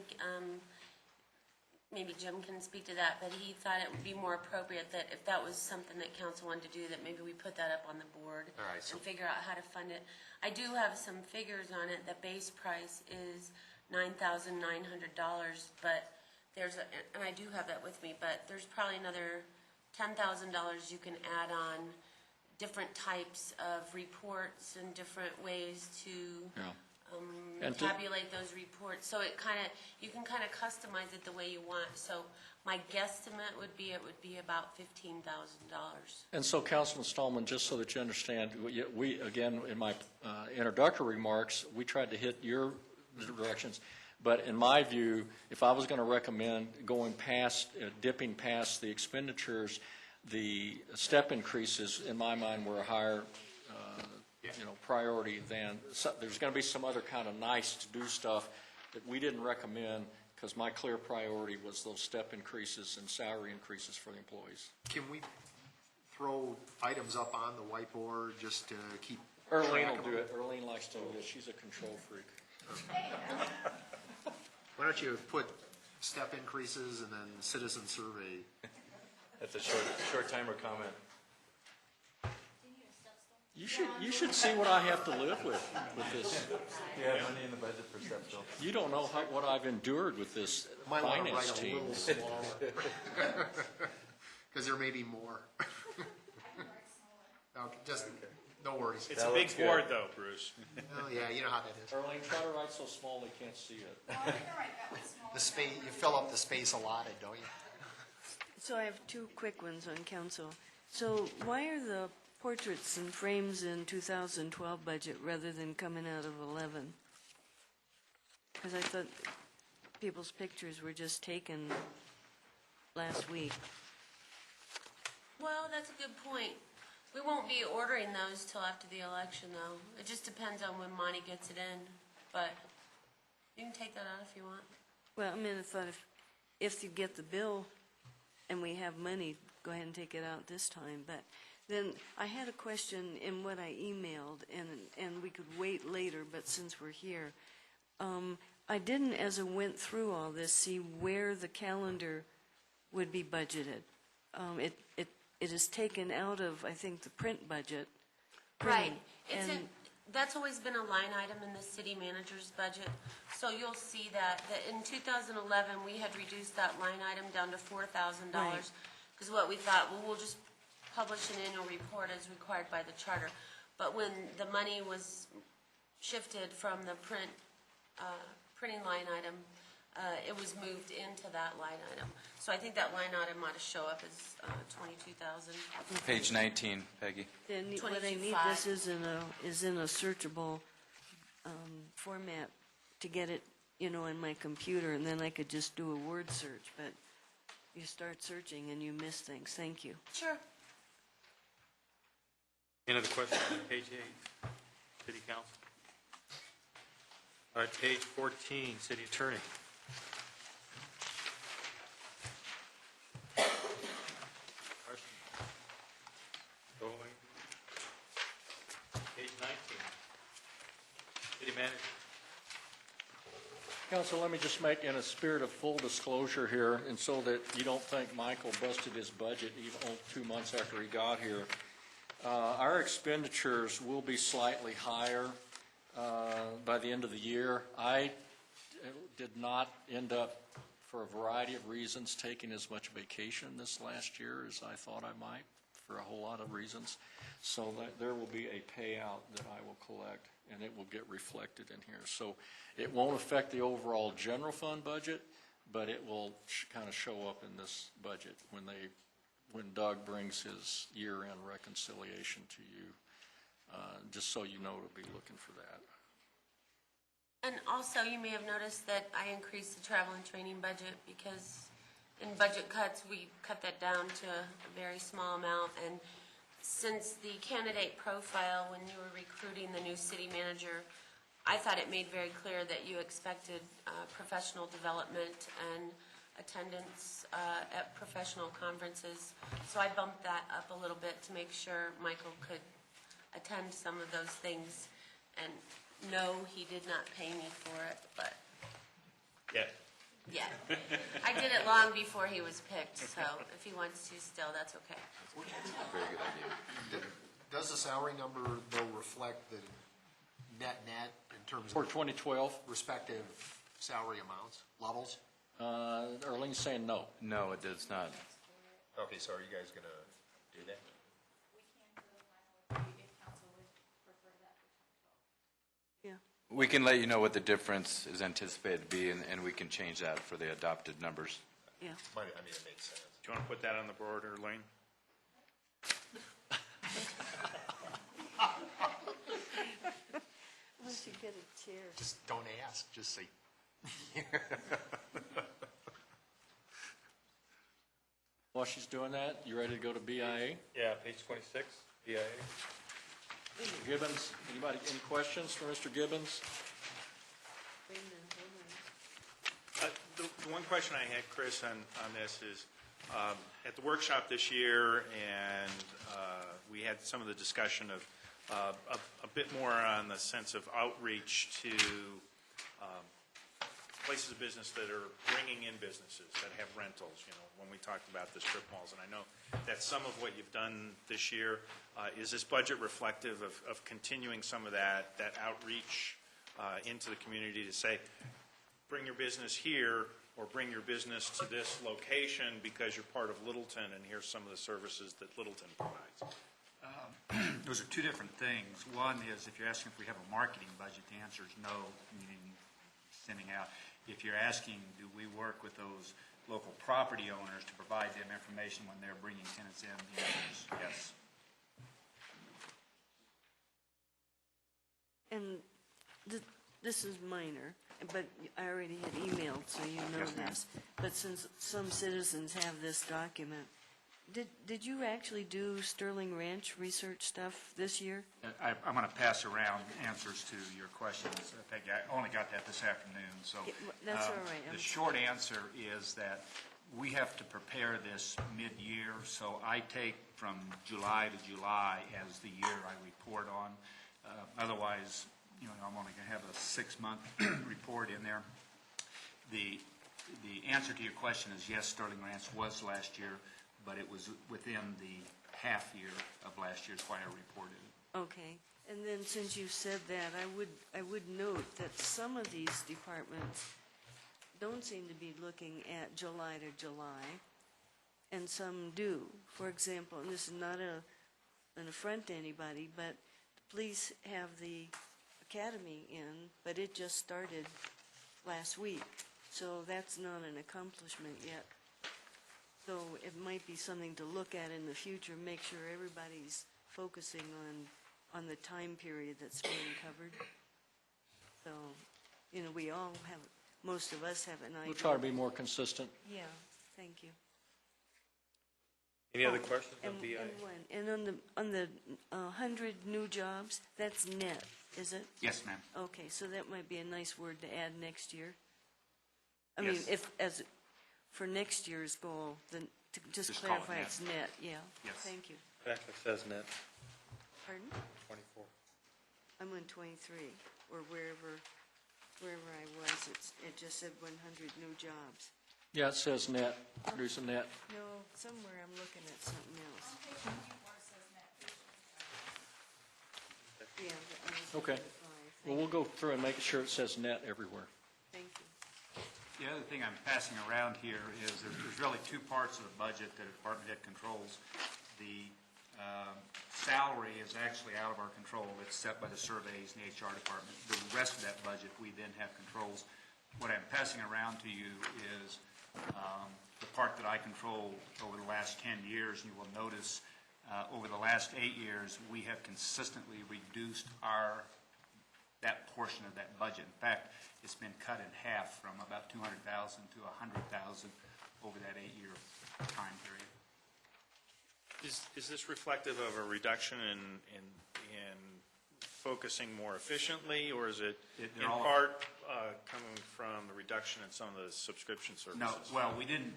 maybe Jim can speak to that, but he thought it would be more appropriate that if that was something that council wanted to do, that maybe we put that up on the board All right, so- and figure out how to fund it. I do have some figures on it. The base price is $9,900, but and I do have that with me, but there's probably another $10,000 you can add on different types of reports and different ways to Yeah. And to- tabulate those reports. So you can kind of customize it the way you want. So my guesstimate would be, it would be about $15,000. And so, Councilman Stallman, just so that you understand, we, again, in my introductory remarks, we tried to hit your directions. But in my view, if I was going to recommend going past, dipping past the expenditures, the step increases, in my mind, were a higher, priority than, there's going to be some other kind of nice-to-do stuff that we didn't recommend, because my clear priority was those step increases and salary increases for the employees. Can we throw items up on the whiteboard just to keep Earlene track will of do them? it. Earlene likes to do this. She's a control freak. Why don't you put step increases and then citizen survey? That's a short timer comment. You should see what I have to live with this. You have money in the budget for step still? You don't know what I've endured with this Might want to finance write a team. little smaller. Because there may be more. Okay, just, no worries. It's a big board, though, Bruce. Oh, yeah, you know how that is. Earlene, try to write so small they can't see it. The space, you fill up the space allotted, don't you? So I have two quick ones on council. So why are the portraits and frames in 2012 budget rather than coming out of 11? Because I thought people's pictures were just taken last week. Well, that's a good point. We won't be ordering those till after the election, though. It just depends on when Monty gets it in, but you can take that out if you want. Well, I mean, I thought if you get the bill and we have money, go ahead and take it out this time. But then I had a question in what I emailed, and we could wait later, but since we're here, I didn't, as I went through all this, see where the calendar would be budgeted. It is taken out of, I think, the print budget. Right. And That's always been a line item in the city manager's budget. So you'll see that in 2011, we had reduced that line item down to $4,000. Right. Because what we thought, well, we'll just publish an annual report as required by the charter. But when the money was shifted from the printing line item, it was moved into that line item. So I think that line item ought to show up as 22,000. Page 19, Peggy. then what I need, 22.5. this is in a searchable format to get it, in my computer, and then I could just do a word search. But you start searching and you miss things. Thank you. Sure. Any other questions on page 8, city council? All right, page 14, city attorney. Going. Page 19, city manager. Council, let me just make, in a spirit of full disclosure here, and so that you don't think Michael busted his budget even 2 months after he got here, our expenditures will be slightly higher by the end of the year. I did not end up, for a variety of reasons, taking as much vacation this last year as I thought I might, for a whole lot of reasons. So that there will be a payout that I will collect, and it will get reflected in here. So it won't affect the overall general fund budget, but it will kind of show up in this budget when Doug brings his year-end reconciliation to you, just so you know to be looking for that. And also, you may have noticed that I increased the travel and training budget because in budget cuts, we cut that down to a very small amount. And since the candidate profile, when you were recruiting the new city manager, I thought it made very clear that you expected professional development and attendance at professional conferences. So I bumped that up a little bit to make sure Michael could attend some of those things. And no, he did not pay me for it, but Yeah. yeah. I did it long before he was picked, so if he wants to still, that's okay. Very good idea. Does the salary number, though, reflect the net in terms For of 2012, respective salary amounts, levels? Earlene's saying no. No, it does not. Okay, so are you guys gonna do that? Yeah. We can let you know what the difference is anticipated to be, and we can change that for the adopted numbers. Yeah. I mean, it makes sense. Do you want to put that on the board, Elaine? Once you get a chair. Just don't ask, just say. While she's doing that, you ready to go to BIA? Yeah, page 26, BIA. Gibbons, anybody, any questions for Mr. Gibbons? Wait a minute, hold on. The one question I had, Chris, on this is, at the workshop this year, and we had some of the discussion of a bit more on the sense of outreach to places of business that are bringing in businesses that have rentals, when we talked about the strip malls. And I know that's some of what you've done this year. Is this budget reflective of continuing some of that outreach into the community to say, bring your business here or bring your business to this location because you're part of Littleton and here's some of the services that Littleton provides? Those are two different things. One is, if you're asking if we have a marketing budget, the answer is no, meaning sending out. If you're asking, do we work with those local property owners to provide them information when they're bringing tenants in, the answer is yes. And this is minor, but I already had emailed, so you know this. But since some citizens have this document, did you actually do Sterling Ranch research stuff this year? I'm going to pass around answers to your questions. Peggy, I only got that this afternoon, so. Yeah, that's all right. The short answer is that we have to prepare this mid-year, so I take from July to July as the year I report on. Otherwise, I'm only going to have a 6-month report in there. The answer to your question is yes, Sterling Ranch was last year, but it was within the half year of last year's why I reported it. Okay, and then since you said that, I would note that some of these departments don't seem to be looking at July to July, and some do. For example, and this is not an affront to anybody, but the police have the academy in, but it just started last week, so that's not an accomplishment yet. So it might be something to look at in the future, make sure everybody's focusing on the time period that's being covered. So, we all have, most of us have an idea. We'll try to be more consistent. Yeah, thank you. Any other questions on And- BIA? And on the 100 new jobs, that's net, is it? Yes, ma'am. Okay, so that might be a nice word to add next year. I mean, Yes. For next year's goal, then to just Just call it clarify net. it's net, yeah. Yes. Thank you. It actually says net Pardon? 24. I'm on 23, or wherever I was, it just said 100 new jobs. Yeah, it says net, produce a net. No, somewhere I'm looking at something else. Yeah. that was Okay. 25. Well, we'll go through and make sure it says net everywhere. Thank you. The other thing I'm passing around here is there's really two parts of the budget that a department head controls. The salary is actually out of our control. It's set by the surveys and the HR department. The rest of that budget, we then have controls. What I'm passing around to you is the part that I control over the last 10 years. You will notice over the last 8 years, we have consistently reduced that portion of that budget. In fact, it's been cut in half from about 200,000 to 100,000 over that 8-year time period. Is this reflective of a reduction in focusing more efficiently, or is it in They're all- part coming from the reduction in some of the subscription services? No, well, we didn't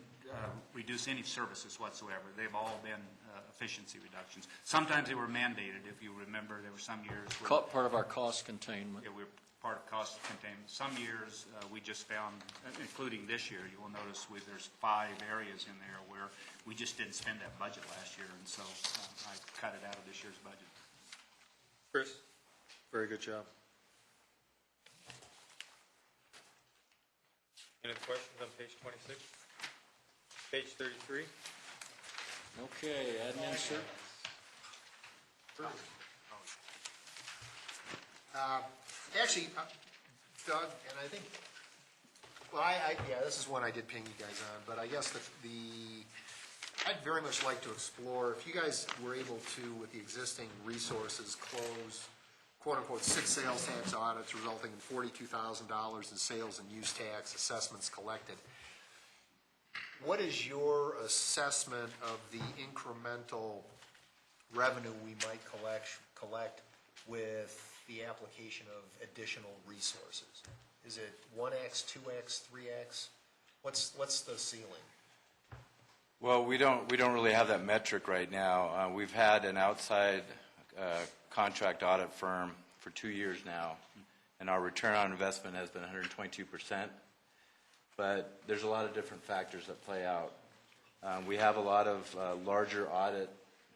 reduce any services whatsoever. They've all been efficiency reductions. Sometimes they were mandated, if you remember. There were some years where Part of our cost containment. we were part of cost containment. Some years, we just found, including this year, you will notice there's 5 areas in there where we just didn't spend that budget last year, and so I cut it out of this year's budget. Chris, very good job. Any questions on page 26? Page 33? Okay, admin, sir. Actually, Doug, and I think, well, yeah, this is one I did ping you guys on, but I guess I'd very much like to explore, if you guys were able to, with the existing resources, close quote-unquote 6 sales tax audits resulting in $42,000 in sales and use tax assessments collected. What is your assessment of the incremental revenue we might collect with the application of additional resources? Is it 1x, 2x, 3x? What's the ceiling? Well, we don't really have that metric right now. We've had an outside contract audit firm for 2 years now, and our return on investment has been 122%. But there's a lot of different factors that play out. We have a lot of larger audit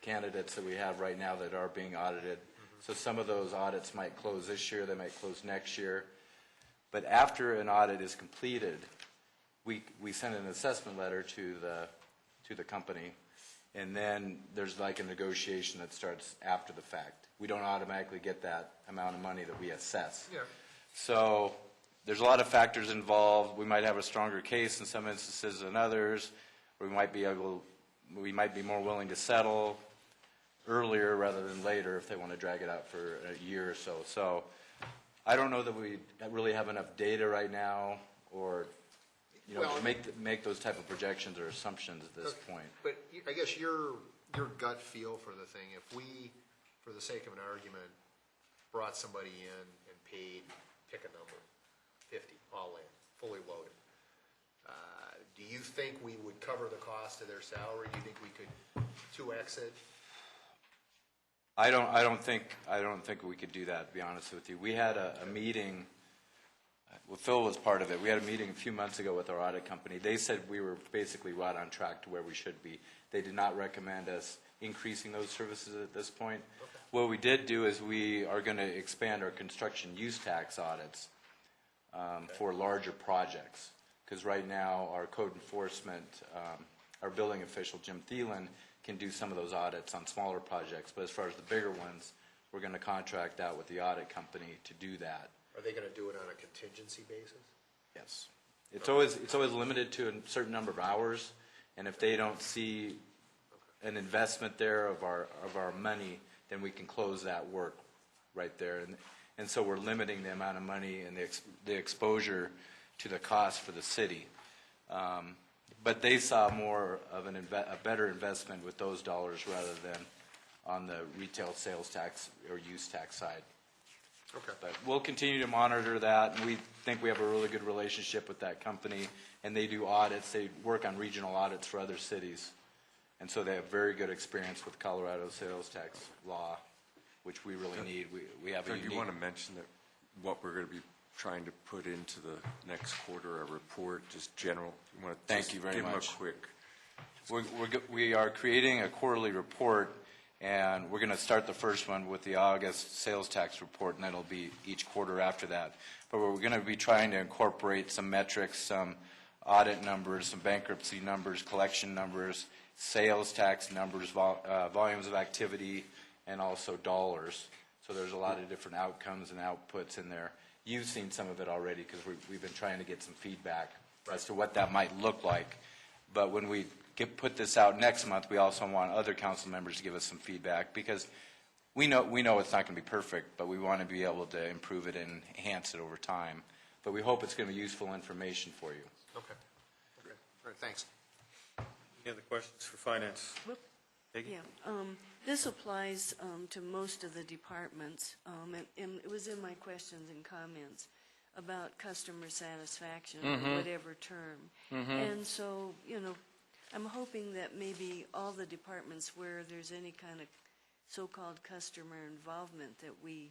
candidates that we have right now that are being audited. So some of those audits might close this year, they might close next year. But after an audit is completed, we send an assessment letter to the company, and then there's like a negotiation that starts after the fact. We don't automatically get that amount of money that we assess. Yeah. So there's a lot of factors involved. We might have a stronger case in some instances than others. We might be more willing to settle earlier rather than later if they want to drag it out for a year or so. So I don't know that we really have enough data right now, or Well, to make those type of projections or assumptions at this point. But I guess your gut feel for the thing, if we, for the sake of an argument, brought somebody in and paid, pick a number, 50, all in, fully loaded, do you think we would cover the cost of their salary? Do you think we could 2x it? I don't think we could do that, to be honest with you. We had a meeting. Well, Phil was part of it. We had a meeting a few months ago with our audit company. They said we were basically right on track to where we should be. They did not recommend us increasing those services at this point. Okay. What we did do is we are going to expand our construction use tax audits for larger projects. Because right now, our code enforcement, our building official, Jim Thielen, can do some of those audits on smaller projects. But as far as the bigger ones, we're going to contract out with the audit company to do that. Are they going to do it on a contingency basis? Yes. It's always limited to a certain number of hours, and if they don't see an investment there of our money, then we can close that work right there. And so we're limiting the amount of money and the exposure to the cost for the city. But they saw more of a better investment with those dollars rather than on the retail sales tax or use tax side. Okay. But we'll continue to monitor that, and we think we have a really good relationship with that company, and they do audits. They work on regional audits for other cities, and so they have very good experience with Colorado sales tax law, which we really need. We have a Doug, unique... you want to mention that what we're going to be trying to put into the next quarter, a report, just general? You want to Thank you very much. Give them a quick... We are creating a quarterly report, and we're going to start the first one with the August sales tax report, and that'll be each quarter after that. But we're going to be trying to incorporate some metrics, some audit numbers, some bankruptcy numbers, collection numbers, sales tax numbers, volumes of activity, and also dollars. So there's a lot of different outcomes and outputs in there. You've seen some of it already because we've been trying to get some feedback as to what that might look like. But when we put this out next month, we also want other council members to give us some feedback because we know it's not going to be perfect, but we want to be able to improve it and enhance it over time. But we hope it's going to be useful information for you. Okay. All right, thanks. Any other questions for finance? Peggy? Yeah, this applies to most of the departments, and it was in my questions and comments about customer satisfaction, whatever term. And so, I'm hoping that maybe all the departments where there's any kind of so-called customer involvement, that we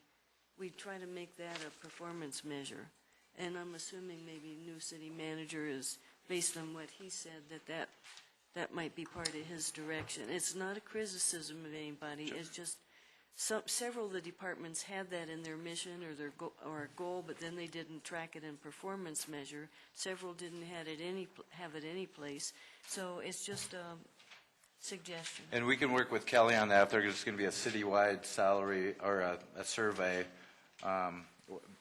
try to make that a performance measure. And I'm assuming maybe new city manager is, based on what he said, that might be part of his direction. It's not a criticism of anybody. It's just several of the departments had that in their mission or goal, but then they didn't track it in performance measure. Several didn't have it any place. So it's just a suggestion. And we can work with Kelly on that. If there's going to be a citywide salary or a survey,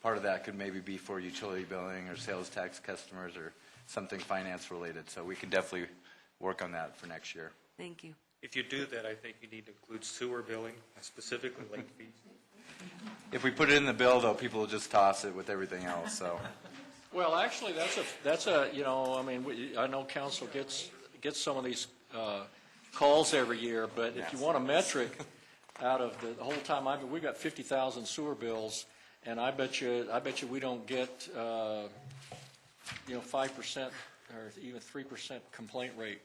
part of that could maybe be for utility billing or sales tax customers or something finance related. So we can definitely work on that for next year. Thank you. If you do that, I think you need to include sewer billing, specifically late fees. If we put it in the bill, though, people will just toss it with everything else, so. Well, actually, I mean, I know council gets some of these calls every year, but if you want a metric out of the whole time, we've got 50,000 sewer bills, and I bet you we don't get, 5% or even 3% complaint rate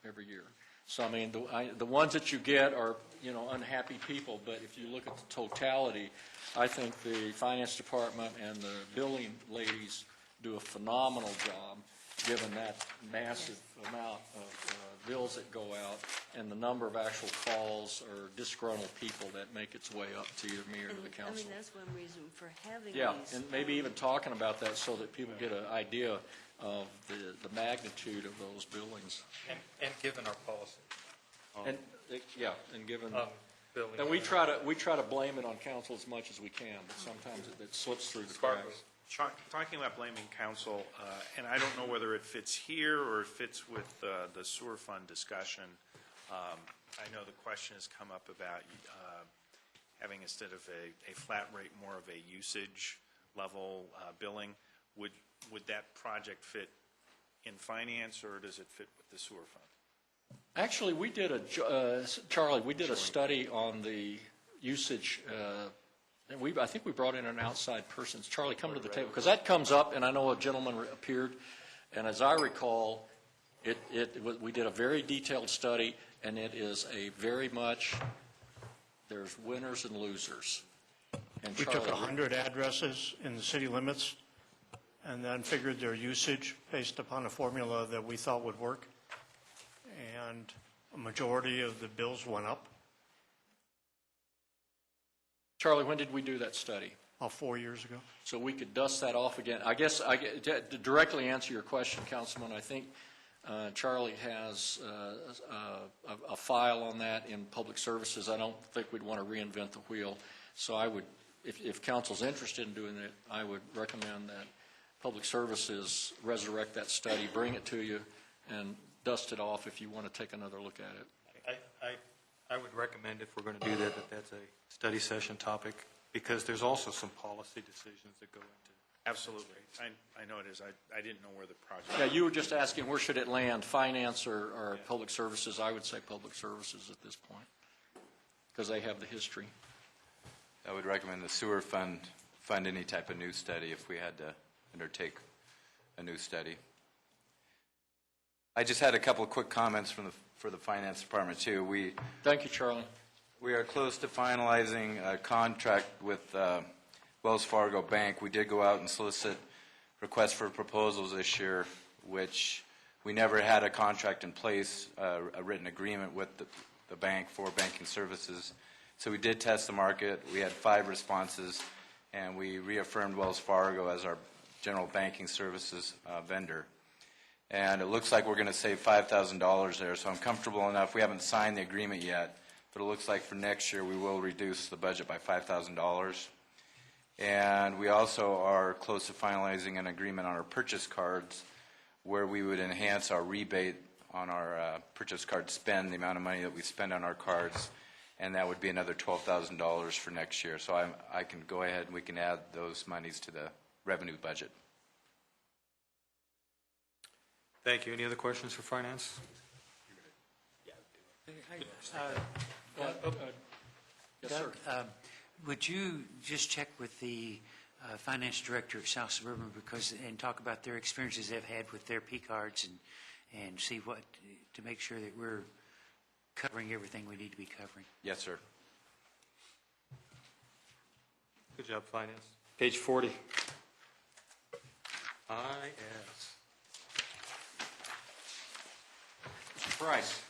every year. So, I mean, the ones that you get are, unhappy people, but if you look at the totality, I think the finance department and the billing ladies do a phenomenal job, given that massive amount of bills that go out and the number of actual calls or disgruntled people that make its way up to you, me, or to the council. I mean, that's one reason for having Yeah, these. and maybe even talking about that so that people get an idea of the magnitude of those billings. And given our policy. And, and given, Billing. and we try to blame it on council as much as we can, but sometimes it slips through the cracks. Talking about blaming council, and I don't know whether it fits here or it fits with the sewer fund discussion. I know the question has come up about having, instead of a flat rate, more of a usage level billing. Would that project fit in finance, or does it fit with the sewer fund? Actually, we did Charlie, we did a study on the usage, and I think we brought in an outside person. Charlie, come to the table, because that comes up, and I know a gentleman appeared, and as I recall, we did a very detailed study, and it is a very much, there's winners and losers. And We Charlie, took 100 addresses in the city limits and then figured their usage based upon a formula that we thought would work. And a majority of the bills went up. Charlie, when did we do that study? About 4 years ago. So we could dust that off again. I guess, to directly answer your question, Councilman, I think Charlie has a file on that in Public Services. I don't think we'd want to reinvent the wheel. So I would, if council's interested in doing it, I would recommend that Public Services resurrect that study, bring it to you, and dust it off if you want to take another look at it. I would recommend, if we're going to do that, that's a study session topic, because there's also some policy decisions that go into it. Absolutely. I know it is. I didn't know where the project. Yeah, you were just asking where should it land, finance or Public Services. I would say Public Services at this point, because they have the history. I would recommend the sewer fund any type of new study if we had to undertake a new study. I just had a couple of quick comments for the finance department too. Thank you, Charlie. We are close to finalizing a contract with Wells Fargo Bank. We did go out and solicit requests for proposals this year, which we never had a contract in place, a written agreement with the bank for banking services. So we did test the market. We had 5 responses, and we reaffirmed Wells Fargo as our general banking services vendor. And it looks like we're going to save $5,000 there, so I'm comfortable enough. We haven't signed the agreement yet, but it looks like for next year we will reduce the budget by $5,000. And we also are close to finalizing an agreement on our purchase cards, where we would enhance our rebate on our purchase card spend, the amount of money that we spend on our cards, and that would be another $12,000 for next year. So I can go ahead and we can add those monies to the revenue budget. Thank you. Any other questions for finance? Yes, sir. Would you just check with the finance director of South Suburban and talk about their experiences they've had with their P cards and see what, to make sure that we're covering everything we need to be covering? Yes, sir. Good job, finance. Page 40. IS. Mr. Price.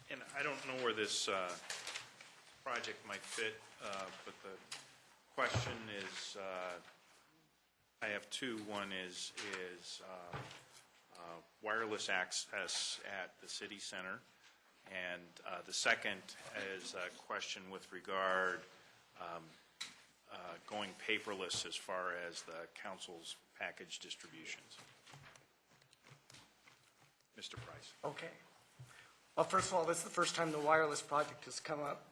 And I don't know where this project might fit, but the question is, I have 2. One is wireless access at the city center. And the second is a question with regard going paperless as far as the council's package distributions. Mr. Price. Okay. Well, first of all, this is the first time the wireless project has come up.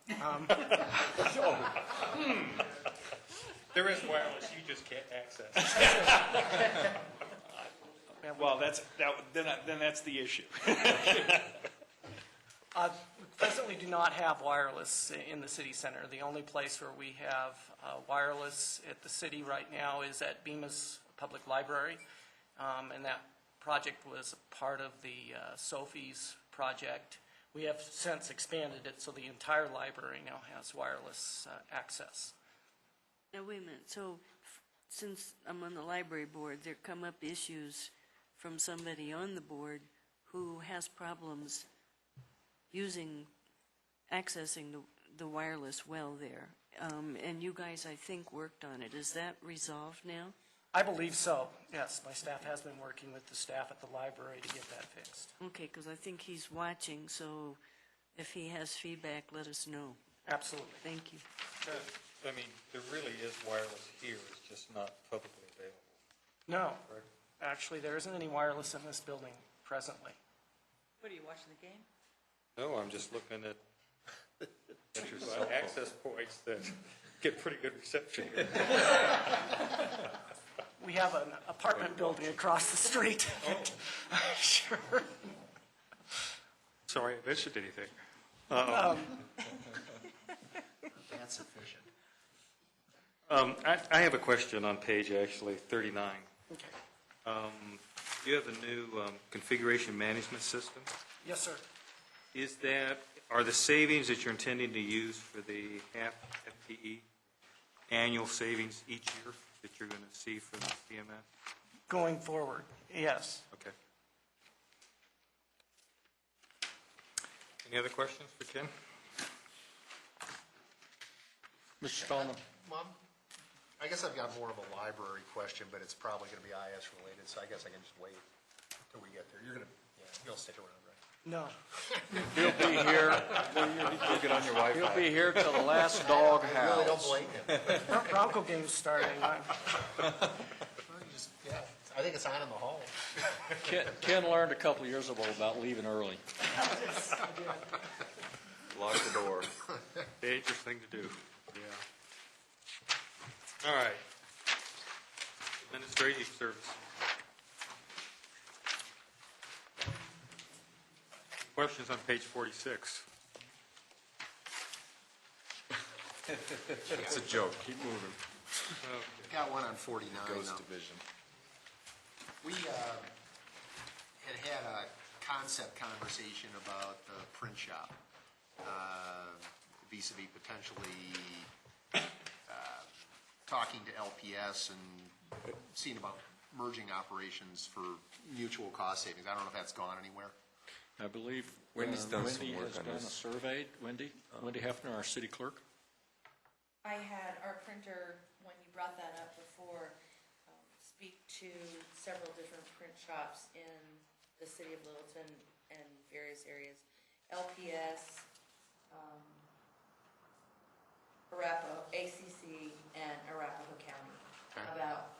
There is wireless, you just can't access. Well, then that's the issue. We presently do not have wireless in the city center. The only place where we have wireless at the city right now is at Bemis Public Library, and that project was part of the Sophie's project. We have since expanded it so the entire library now has wireless access. Now, wait a minute, so since I'm on the library board, there come up issues from somebody on the board who has problems accessing the wireless well there. And you guys, I think, worked on it. Is that resolved now? I believe so, yes. My staff has been working with the staff at the library to get that fixed. Okay, because I think he's watching, so if he has feedback, let us know. Absolutely. Thank you. I mean, there really is wireless here, it's just not publicly available. No, actually, there isn't any wireless in this building presently. What, are you watching the game? No, I'm just looking at access points that get pretty good reception here. We have an apartment building across the street. Sure. Sorry, I missed anything. That's sufficient. I have a question on page, actually, 39. Okay. You have a new configuration management system. Yes, sir. Are the savings that you're intending to use for the half FTE annual savings each year that you're going to see from the CMS? Going forward, yes. Okay. Any other questions for Ken? Mr. Stallman? Mom, I guess I've got more of a library question, but it's probably going to be IS related, so I guess I can just wait until we get there. You'll stick around, right? No. He'll be here. You'll get on your Wi-Fi. He'll be here till the last dog I really don't howls. blame him. Bronco game's starting. I think it's on in the hall. Ken learned a couple of years ago about leaving early. Lock the door. Dangerous thing to do. Yeah. All right. Administrative service. Questions on page 46? It's a joke. Keep moving. Got one on 49. Ghost division. We had a concept conversation about the print shop, vis-a-vis potentially talking to LPS and seeing about merging operations for mutual cost savings. I don't know if that's gone anywhere. I believe Wendy's done some Wendy work has on done a this. survey. Wendy Hefner, our city clerk. I had our printer, when you brought that up before, speak to several different print shops in the city of Littleton and various areas. LPS, Arapahoe, ACC, and Arapahoe County about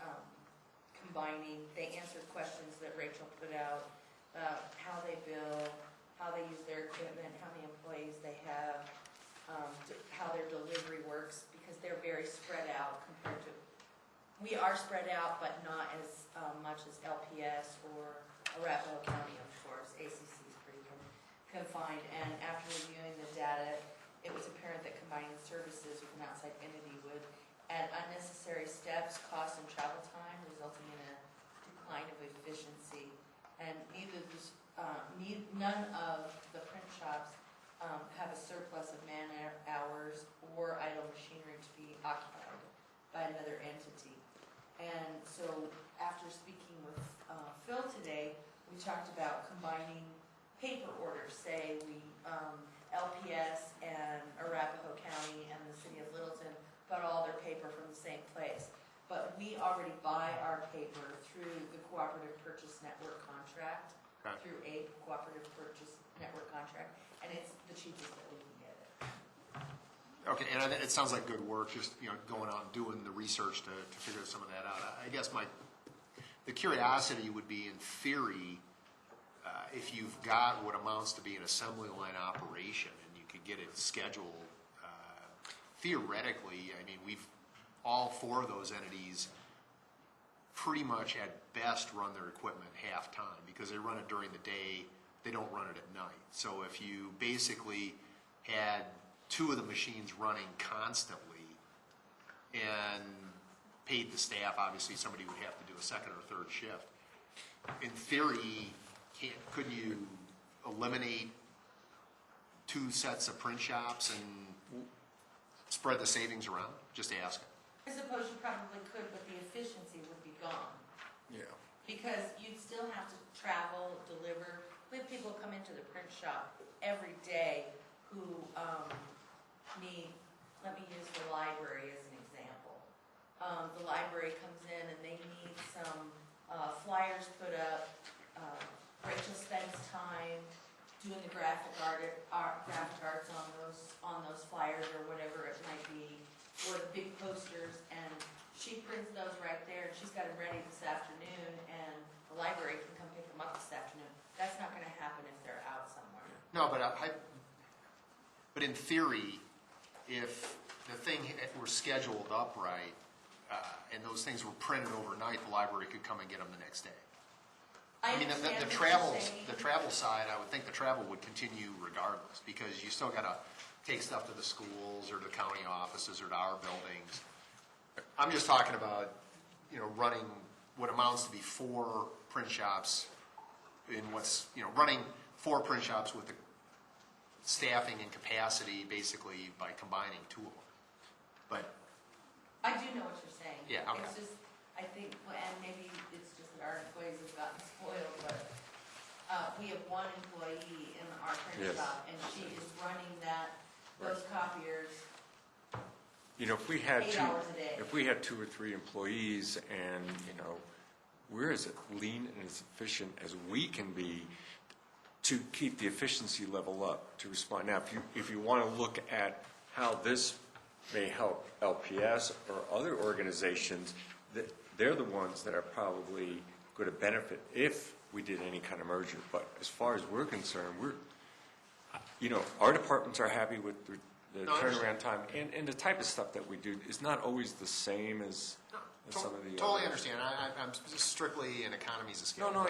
combining. They answered questions that Rachel put out about how they bill, how they use their equipment, how many employees they have, how their delivery works, because they're very spread out compared to, we are spread out, but not as much as LPS or Arapahoe County, of course. ACC is pretty confined, and after reviewing the data, it was apparent that combining services with an outside entity would add unnecessary steps, cost, and travel time, resulting in a decline of efficiency. And none of the print shops have a surplus of man hours or idle machinery to be occupied by another entity. And so after speaking with Phil today, we talked about combining paper orders, say LPS and Arapahoe County and the city of Littleton got all their paper from the same place. But we already buy our paper through the Cooperative Purchase Network contract Okay. through a cooperative purchase network contract, and it's the cheapest that we can get it. Okay, and it sounds like good work, just, going out and doing the research to figure some of that out. I guess the curiosity would be, in theory, if you've got what amounts to be an assembly line operation and you could get it scheduled, theoretically, I mean, all four of those entities pretty much at best run their equipment half-time because they run it during the day, they don't run it at night. So if you basically had two of the machines running constantly and paid the staff, obviously somebody would have to do a second or third shift. In theory, couldn't you eliminate two sets of print shops and spread the savings around? Just asking. I suppose you probably could, but the efficiency would be gone. Yeah. Because you'd still have to travel, deliver. We have people come into the print shop every day who need, let me use the library as an example. The library comes in and they need some flyers put up. Rachel spends time doing the graphic arts on those flyers or whatever it might be, or the big posters, and she prints those right there, and she's got them ready this afternoon, and the library can come pick them up this afternoon. That's not going to happen if they're out somewhere. No, but in theory, if the thing were scheduled upright and those things were printed overnight, the library could come and get them the next day. I mean, the travel side, I would think the travel would continue regardless, because you still got to take stuff to the schools or the county offices or to our buildings. I'm just talking about, running what amounts to be four print shops in running four print shops with the staffing and capacity basically by combining two of them. But I do know what you're saying. Yeah, okay. It's just, I think, and maybe it's just that our employees have gotten spoiled, but we have one employee in our print Yes. shop, and she is running those copiers If we had 8 hours a day. if we had 2 or 3 employees and, we're as lean and as efficient as we can be to keep the efficiency level up, to respond. Now, if you want to look at how this may help LPS or other organizations, they're the ones that are probably going to benefit if we did any kind of merger. But as far as we're concerned, our departments are happy with the turnaround time, and the type of stuff that we do is not always the same as some of the totally others. understand. I'm strictly in economies of scale. No,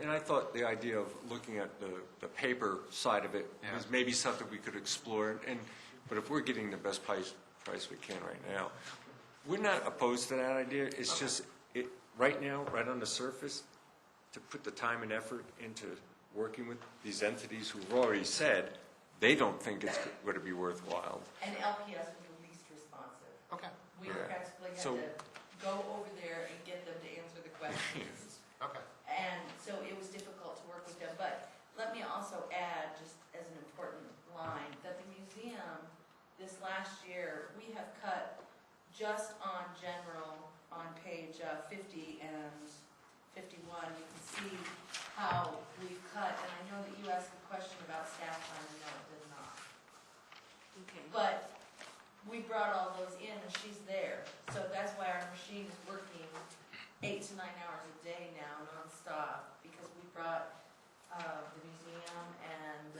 and I thought the idea of looking at the paper side of it was maybe something we could explore. But if we're getting the best price we can right now, we're not opposed to that idea. It's just right now, right on the surface, to put the time and effort into working with these entities who've already said they don't think it's going to be worthwhile. And LPS was the least responsive. Okay. We practically had to go over there and get them to answer the questions. Okay. And so it was difficult to work with them. But let me also add, just as an important line, that the museum, this last year, we have cut just on general, on page 50 and 51, you can see how we've cut. And I know that you asked a question about staff time, and no, it did not. Okay. But we brought all those in, and she's there. So that's why our machine is working 8 to 9 hours a day now, nonstop, because we brought the museum and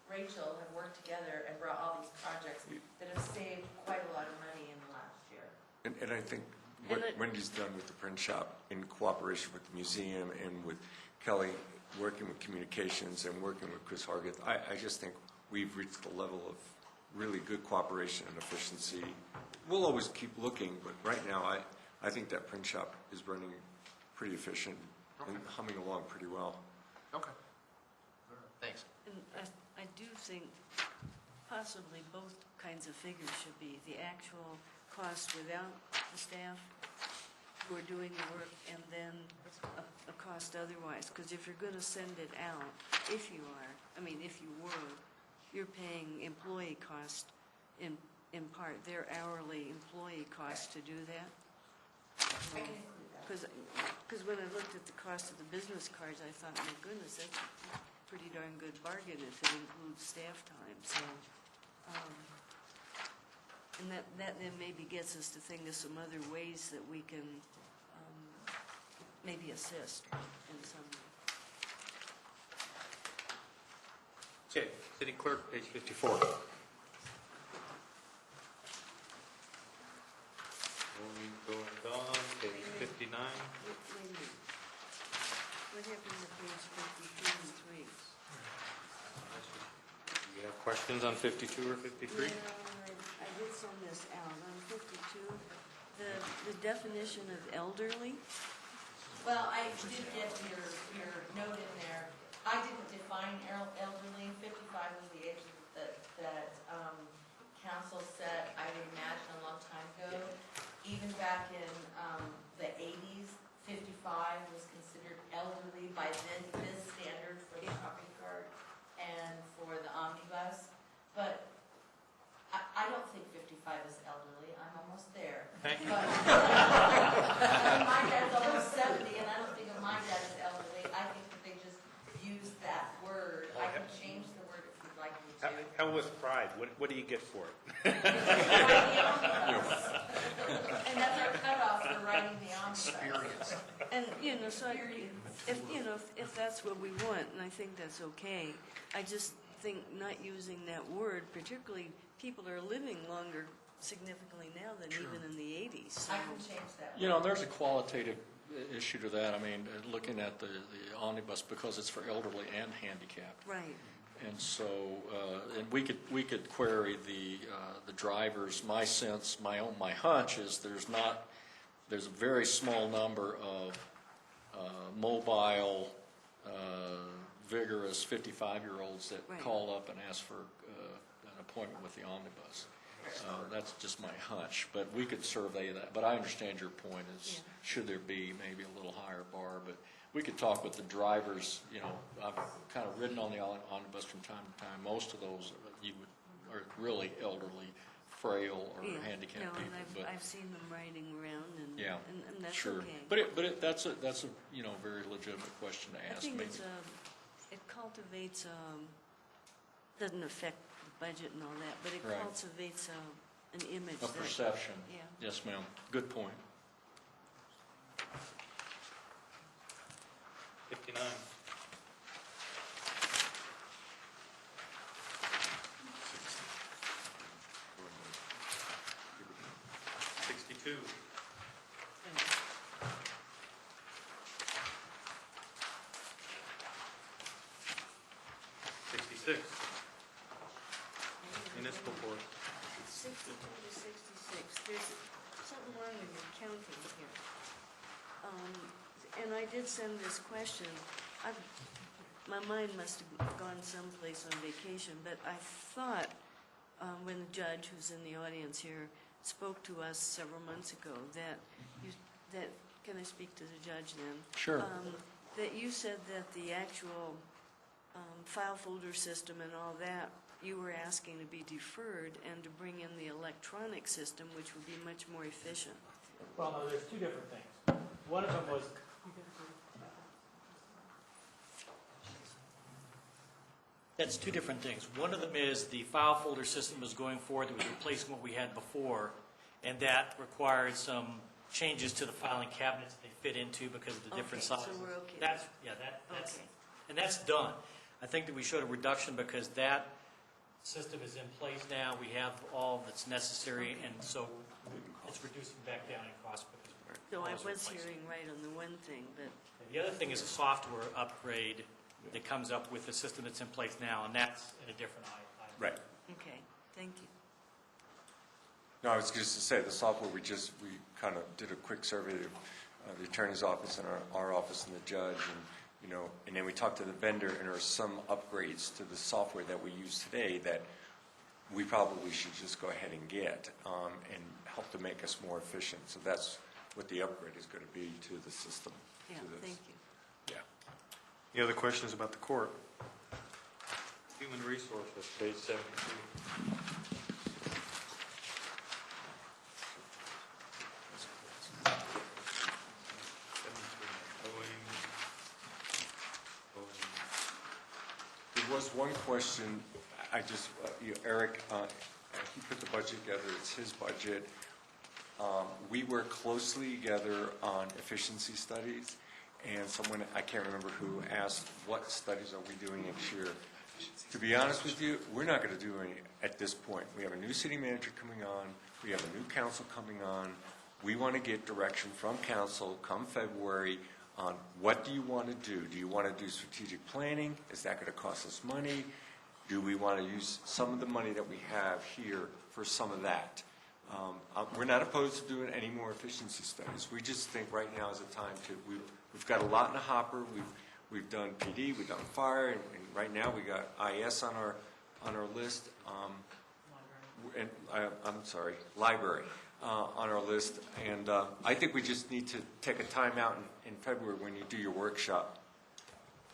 Rachel have worked together and brought all these projects that have saved quite a lot of money in the last year. And I think what Wendy's done with the print shop in cooperation with the museum and with Kelly working with communications and working with Chris Hargett, I just think we've reached the level of really good cooperation and efficiency. We'll always keep looking, but right now I think that print shop is running pretty efficient and humming along pretty well. Okay. Thanks. And I do think possibly both kinds of figures should be the actual cost without the staff who are doing the work, and then a cost otherwise. Because if you're going to send it out, if you were, you're paying employee cost in part, their hourly employee cost to do that. I can include that. Because when I looked at the cost of the business cards, I thought, my goodness, that's a pretty darn good bargain if it includes staff time, so. And that then maybe gets us to think of some other ways that we can maybe assist in some way. Okay, City Clerk, page 54. Going on, page 59. Wait a minute. What happened to page 52 and 3? You have questions on 52 or 53? Yeah, I did send this out. On 52, the definition of elderly, Well, I did get your note in there. I didn't define elderly. 55 was the age that council set, I would imagine, a long time ago. Even back in the 80s, 55 was considered elderly by then this standard for the shopping cart and for the omnibus. But I don't think 55 is elderly. I'm almost there. Thank you. But my dad's almost 70, and I don't think of my dad as elderly. I think that they just use that word. I can change the word if you'd like me to. How with pride? What do you get for it? And that's our cutoff for writing the omnibus. Experience. and, so if that's what we want, and I think that's okay, I just think not using that word, particularly people are living longer significantly now than even in the 80s. So. I can change that. There's a qualitative issue to that. I mean, looking at the omnibus, because it's for elderly and handicapped. Right. And so, and we could query the drivers. My sense, my hunch is there's a very small number of mobile, vigorous 55-year-olds that Right. call up and ask for an appointment with the omnibus. That's just my hunch, but we could survey that. But I understand your point is, should there be maybe a little higher bar? But we could talk with the drivers. I've kind of ridden on the omnibus from time to time. Most of those are really elderly, frail, or handicapped and people. But I've seen them riding around, and that's sure. okay. But that's a very legitimate question to ask. I think maybe. it cultivates, doesn't affect the budget and all that, but it Right. cultivates an image. A perception. Yeah. Yes, ma'am. Good point. 59. Sixty-two. 66. Municipal court. 62 to 66, there's something wrong with your counting here. And I did send this question, my mind must have gone someplace on vacation, but I thought when the judge, who's in the audience here, spoke to us several months ago, can I speak to the judge then? Sure. That you said that the actual file folder system and all that, you were asking to be deferred and to bring in the electronic system, which would be much more efficient. Well, no, there's two different things. One of them was, that's two different things. One of them is the file folder system was going forward, that was replacing what we had before, and that required some changes to the filing cabinets they fit into because of the different Okay, so sizes. we're okay. That's Okay. and that's done. I think that we showed a reduction because that system is in place now. We have all that's necessary, and so it's reducing back down in cost because we're So I always was replacing. hearing right on the one thing, but The other thing is a software upgrade that comes up with the system that's in place now, and that's in a different item. Right. okay, thank you. No, I was just to say, the software, we kind of did a quick survey of the attorney's office and our office and the judge, and then we talked to the vendor, and there are some upgrades to the software that we use today that we probably should just go ahead and get, and help to make us more efficient. So that's what the upgrade is going to be to the system. Yeah, to this. thank you. Yeah. Any other questions about the court? Human resources, page 72. was one question, Eric, he put the budget together, it's his budget. We work closely together on efficiency studies, and someone, I can't remember who, asked, what studies are we doing next year? To be honest with you, we're not going to do any at this point. We have a new city manager coming on, we have a new council coming on. We want to get direction from council come February on what do you want to do? Do you want to do strategic planning? Is that going to cost us money? Do we want to use some of the money that we have here for some of that? We're not opposed to doing any more efficiency studies. We just think right now is the time to, we've got a lot in the hopper. We've done PD, we've done fire, and right now we got IS on our list. And I'm sorry, library on our list. And I think we just need to take a time out in February when you do your workshop.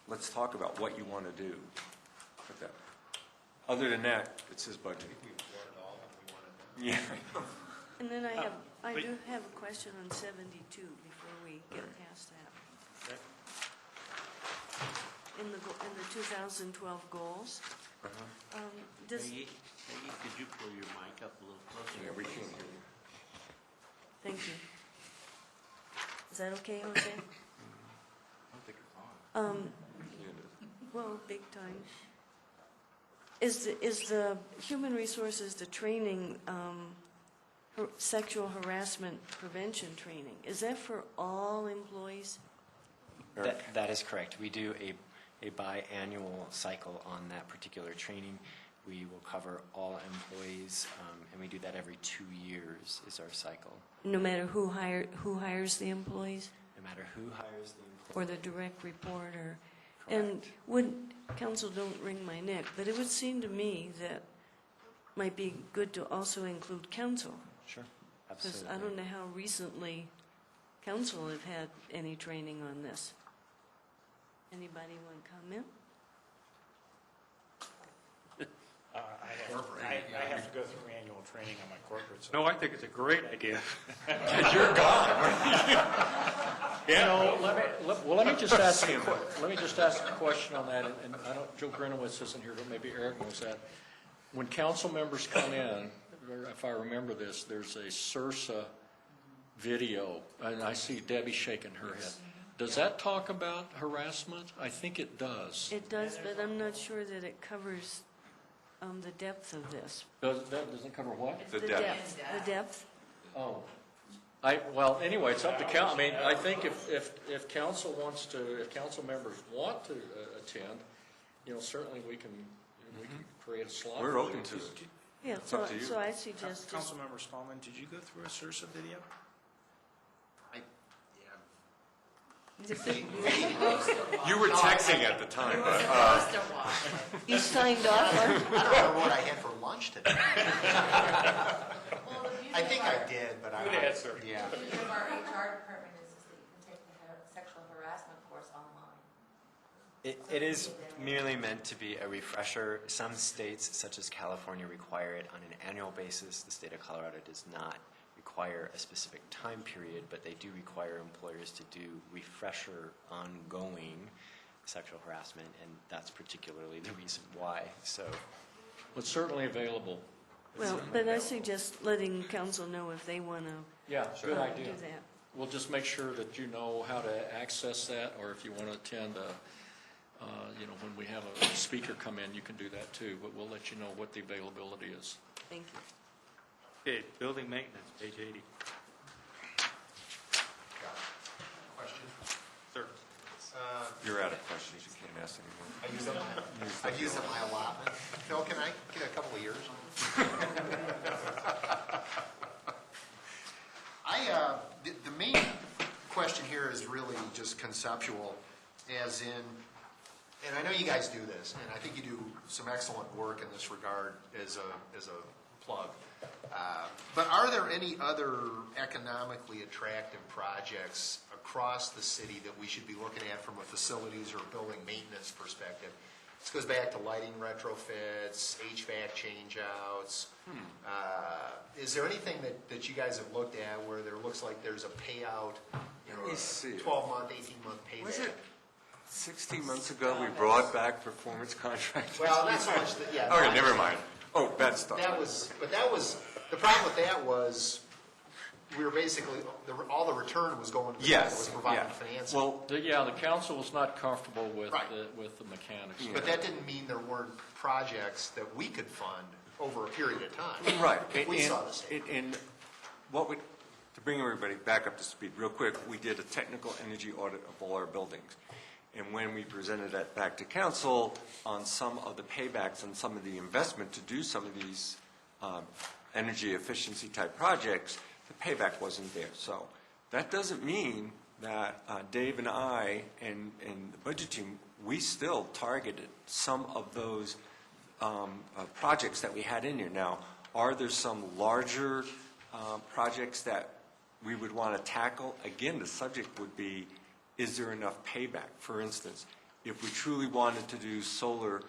Let's talk about what you want to do with that. Other than that, it's his budget. Yeah. And then I do have a question on 72 before we get past that. In the 2012 goals, does, Peggy, could you pull your mic up a little closer? Yeah, we can hear you. thank you. Is that okay, Jose? I don't think it's on. Well, big time. Is the human resources, the training, sexual harassment prevention training, is that for all employees? That is correct. We do a biannual cycle on that particular training. We will cover all employees, and we do that every 2 years is our cycle. No matter who hires the employees? No matter who hires the employees. Or the direct report, or, and would, council, don't wring my neck, but it would seem to me that might be good to also include council. Sure, Because absolutely. I don't know how recently council have had any training on this. Anybody want to comment? I have to go through annual training on my corporate side. No, I think it's a great idea. You're gone. Let me just ask a question on that, and I don't, Joe Grinowitz isn't here, but maybe Eric knows that. When council members come in, if I remember this, there's a SURSA video, and I see Debbie shaking her head. Does that talk about harassment? I think it does. It does, but I'm not sure that it covers the depth of this. Doesn't cover what? The depth. The depth. Oh. Well, anyway, it's up to council. I mean, I think if council wants to, if council members want to attend, certainly we can create a slot. We're open to it. Yeah, It's up to you. so I suggest. Councilmember Smallman, did you go through a SURSA video? You were texting at the time, but You signed off on? I don't remember what I had for lunch today. I think I did, but I. Good answer. Yeah. The beauty of our HR department is that you can take the sexual harassment course online. It is merely meant to be a refresher. Some states, such as California, require it on an annual basis. The state of Colorado does not require a specific time period, but they do require employers to do refresher ongoing sexual harassment, and that's particularly the reason why. So, It's certainly available. Well, but I suggest letting council know if they want to Yeah, good idea. do that. We'll just make sure that you know how to access that, or if you want to attend when we have a speaker come in, you can do that too, but we'll let you know what the availability is. Thank you. Okay, building maintenance, page 80. Question? Sir. you're out of questions. You can't ask anymore. I've used up my allotment. Phil, can I get a couple of yours? The main question here is really just conceptual, as in, and I know you guys do this, and I think you do some excellent work in this regard as a plug. But are there any other economically attractive projects across the city that we should be looking at from a facilities or building maintenance perspective? This goes back to lighting retrofits, HVAC changeouts. Is there anything that you guys have looked at where there looks like there's a payout, Let me see. 12-month, 18-month payback? Was it 16 months ago, we brought back performance contracts. Well, not so much, yeah. Okay, never mind. Oh, bad stuff. The problem with that was, we were basically, all the return was going to the guy that was Yes, providing yeah. financing. Well, the council was not comfortable with, Right. with the mechanics. But that didn't mean there weren't projects that we could fund over a period of time. Right. We saw the same. And to bring everybody back up to speed real quick, we did a technical energy audit of all our buildings. And when we presented that back to council on some of the paybacks and some of the investment to do some of these energy efficiency type projects, the payback wasn't there. So that doesn't mean that Dave and I and the budget team, we still targeted some of those projects that we had in here. Now, are there some larger projects that we would want to tackle? Again, the subject would be, is there enough payback? For instance, if we truly wanted to do solar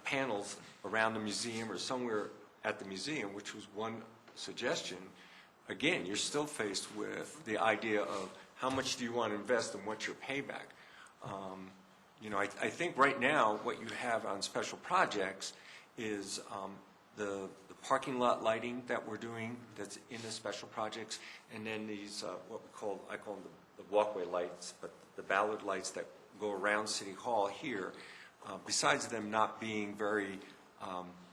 panels around the museum or somewhere at the museum, which was one suggestion, again, you're still faced with the idea of how much do you want to invest and what's your payback? I think right now what you have on special projects is the parking lot lighting that we're doing that's in the special projects, and then these, I call them the walkway lights, but the ballard lights that go around City Hall here, besides them not being very,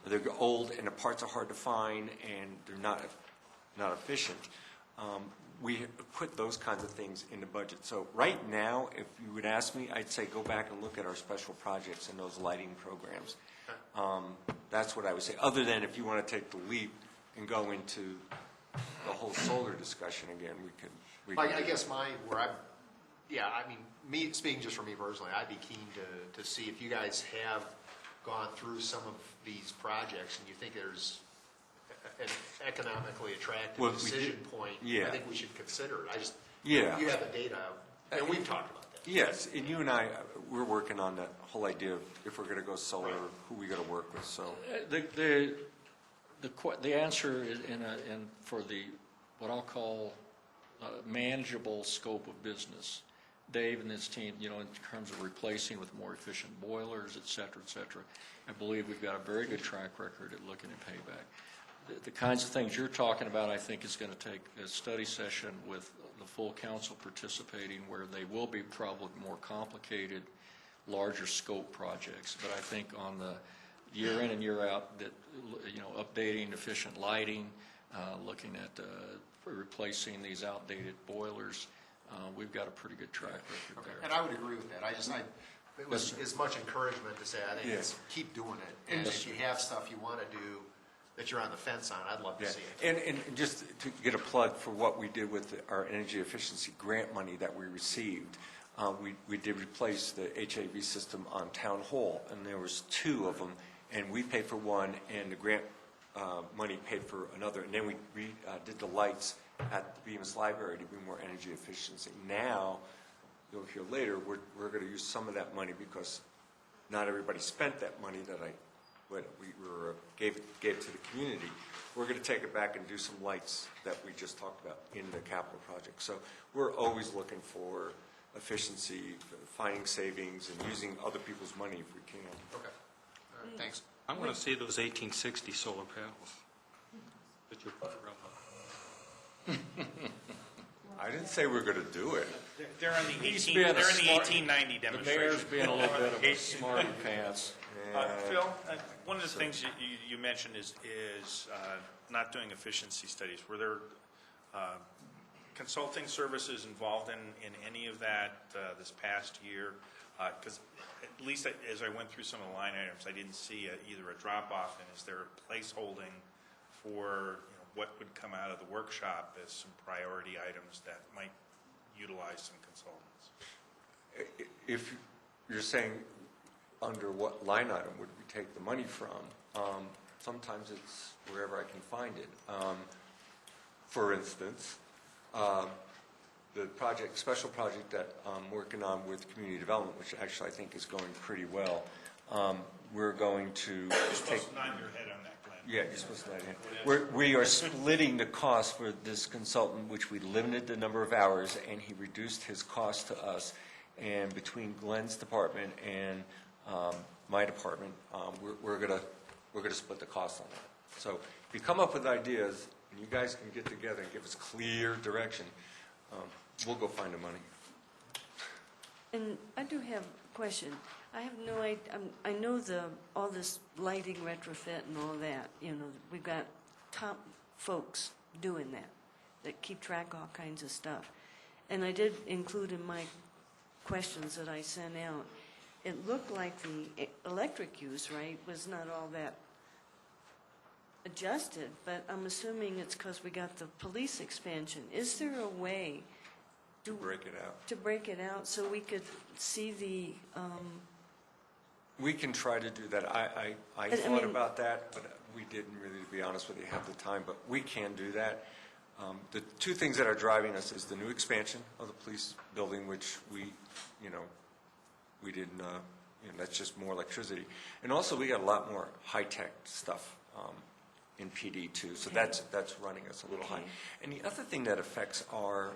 they're old and the parts are hard to find and they're not efficient, we put those kinds of things in the budget. So right now, if you would ask me, I'd say go back and look at our special projects and those lighting programs. That's what I would say, other than if you want to take the leap and go into the whole solar discussion again, we could. I guess me, speaking just for me personally, I'd be keen to see if you guys have gone through some of these projects and you think there's an economically attractive decision point. Yeah. I think we should consider it. Yeah. You have the data, and we've talked about that. Yes, and you and I, we're working on that whole idea of if we're going to go solar, who we going to work with, so. The answer is for the, what I'll call manageable scope of business, Dave and his team, in terms of replacing with more efficient boilers, et cetera, I believe we've got a very good track record at looking at payback. The kinds of things you're talking about, I think, is going to take a study session with the full council participating, where they will be probably more complicated, larger scope projects. But I think on the year in and year out, that updating efficient lighting, looking at replacing these outdated boilers, we've got a pretty good track record there. And I would agree with that. It was as much encouragement to say, I think it's keep doing it. And if you have stuff you want to do that you're on the fence on, I'd love to see it. And just to get a plug for what we did with our energy efficiency grant money that we received, we did replace the HAV system on Town Hall, and there was 2 of them, and we paid for one, and the grant money paid for another. And then we did the lights at the Bemis Library to bring more energy efficiency. Now, you'll hear later, we're going to use some of that money because not everybody spent that money that we gave to the community. We're going to take it back and do some lights that we just talked about in the capital project. So we're always looking for efficiency, finding savings, and using other people's money if we can. Okay. All right, thanks. I want to see those 1860 solar panels that you're putting around. I didn't say we're going to do it. They're in the He's 1890 demonstration. The mayor's being a little bit of a smarty pants. Phil, one of the things you mentioned is not doing efficiency studies. Were there consulting services involved in any of that this past year? Because at least as I went through some of the line items, I didn't see either a drop-off, and is there a placeholding for what would come out of the workshop as some priority items that might utilize some consultants? If you're saying under what line item would we take the money from, sometimes it's wherever I can find it. For instance, the special project that I'm working on with community development, which actually I think is going pretty well, we're going to You're supposed to nod your head on that, Glenn. Yeah, you're supposed to nod your head. We are splitting the cost for this consultant, which we limited the number of hours, and he reduced his cost to us. and between Glenn's department and my department, we're gonna split the cost on that. So if you come up with ideas, and you guys can get together and give us clear direction, we'll go find the money. And I do have a question. I have no idea, I know all this lighting retrofit and all that, we've got top folks doing that keep track of all kinds of stuff. And I did include in my questions that I sent out, it looked like the electric use, right, was not all that adjusted, but I'm assuming it's because we got the police expansion. Is there a way To break it out. to break it out so we could see the, We can try to do that. I thought mean- about that, but we didn't really, to be honest with you, have the time, but we can do that. The two things that are driving us is the new expansion of the police building, which we didn't, that's just more electricity. And also, we got a lot more high-tech stuff in PD too, so that's running us a little high. And the other thing that affects our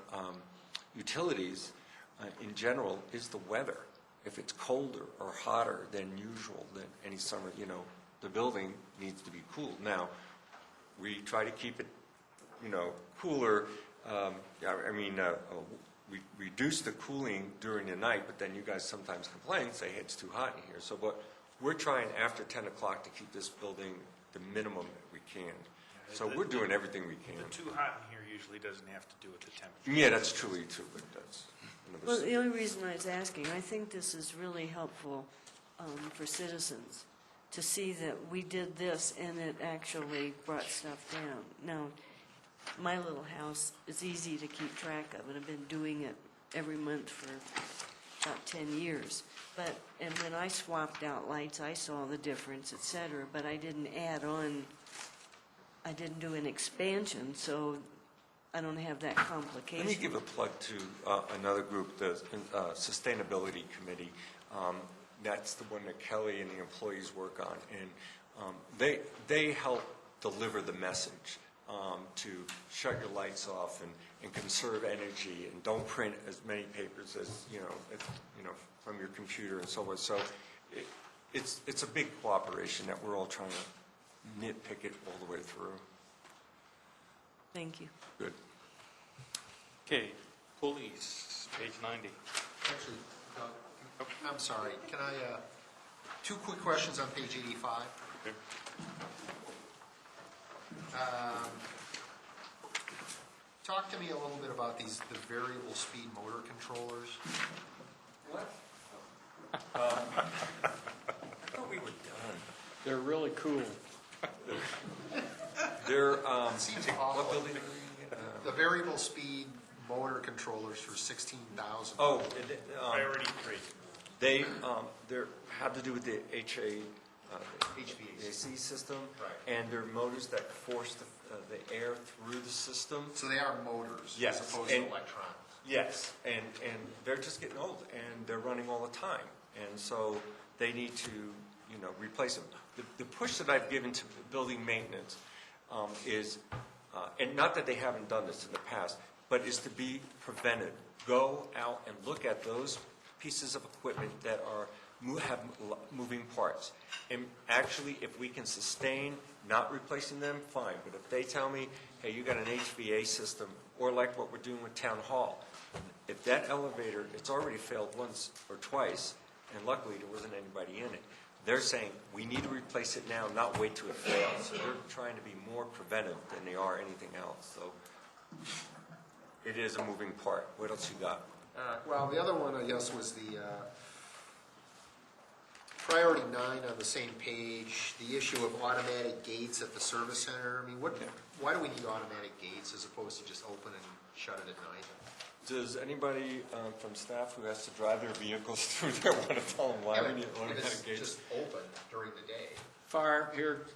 utilities in general is the weather. If it's colder or hotter than usual than any summer, the building needs to be cooled. Now, we try to keep it, cooler. We reduce the cooling during the night, but then you guys sometimes complain, say, hey, it's too hot in here. So we're trying after 10 o'clock to keep this building the minimum that we can. So we're doing everything we can. The too hot in here usually doesn't have to do with the temperature. Yeah, that's true, too, but that's another well, the only reason I was asking, I think this is really helpful for citizens to see that we did this and it actually brought stuff down. Now, my little house is easy to keep track of, and I've been doing it every month for about 10 years. And when I swapped out lights, I saw the difference, et cetera, but I didn't add on, I didn't do an expansion, so I don't have that complication. Let me give a plug to another group, the Sustainability Committee. That's the one that Kelly and the employees work on, and they help deliver the message to shut your lights off and conserve energy and don't print as many papers as from your computer and so forth. So it's a big cooperation that we're all trying to nitpick it all the way through. Thank you. Good. Okay, police, page 90. Actually, I'm sorry, can I, two quick questions on page 85. Okay. Talk to me a little bit about the variable speed motor controllers. What? I thought we were done. They're really cool. They're, Seems what awful. building? The variable speed motor controllers for $16,000. Oh, Priority 3. they have to do with the HVAC. HVAC system. Right. And they're motors that force the air through the system. So they are motors Yes, as opposed to and- electronics. Yes, and they're just getting old, and they're running all the time. And so they need to, replace them. The push that I've given to building maintenance is, and not that they haven't done this in the past, but is to be preventive. Go out and look at those pieces of equipment that have moving parts. And actually, if we can sustain not replacing them, fine. But if they tell me, hey, you got an HVA system, or like what we're doing with Town Hall, if that elevator, it's already failed once or twice, and luckily there wasn't anybody in it, they're saying, we need to replace it now, not wait till it fails. So they're trying to be more preventive than they are anything else. So it is a moving part. What else you got? Well, the other one, I guess, was the priority 9 on the same page, the issue of automatic gates at the service center. I mean, why do we need automatic gates as opposed to just open and shut it at night? Does anybody from staff who has to drive their vehicles through there want to tell them why we need If automatic it's gates? just open during the day. Fire, here,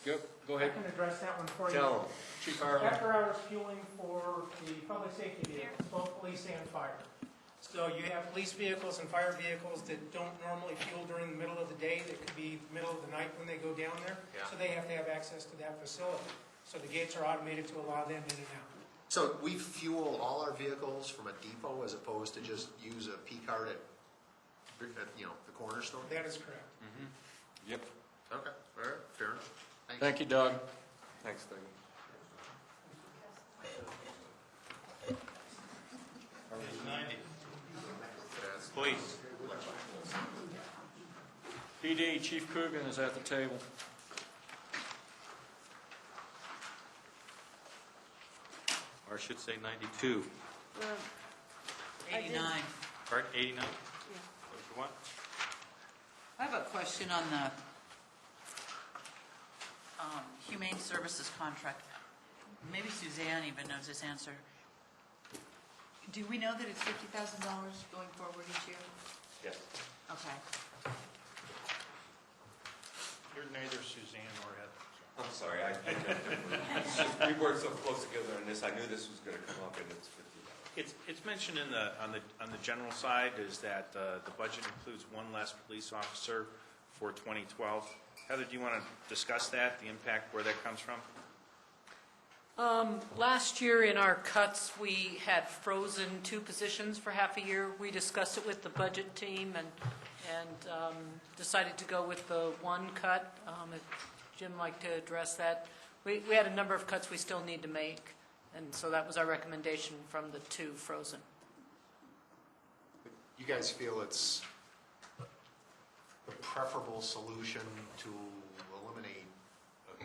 go ahead. I can address that one for you. Tell them. Chief Fireman. After hours fueling for the public safety vehicles, both police and fire. So you have police vehicles and fire vehicles that don't normally fuel during the middle of the day, that could be middle of the night when they go down there. Yeah. So they have to have access to that facility. So the gates are automated to allow them in and out. So we fuel all our vehicles from a depot as opposed to just use a P-card at the cornerstone? That is correct. Yep. Okay, all right, fair enough. Thank you, Doug. Thanks, Doug. Page 90. Please. PD, Chief Coogan is at the table. Or I should say 92. Well, I did- 89. Pardon, 89? Yeah. What you want? I have a question on the Humane Services contract. Maybe Suzanne even knows this answer. Do we know that it's $50,000 going forward each year? Yes. Okay. You're neither Suzanne nor Heather. I'm sorry, we worked so close together on this, I knew this was gonna come up, and it's $50. It's mentioned on the general side is that the budget includes one less police officer for 2012. Heather, do you want to discuss that, the impact, where that comes from? Last year in our cuts, we had frozen 2 positions for half a year. We discussed it with the budget team and decided to go with the 1 cut. If Jim would like to address that. We had a number of cuts we still need to make, and so that was our recommendation from the 2 frozen. You guys feel it's the preferable solution to eliminate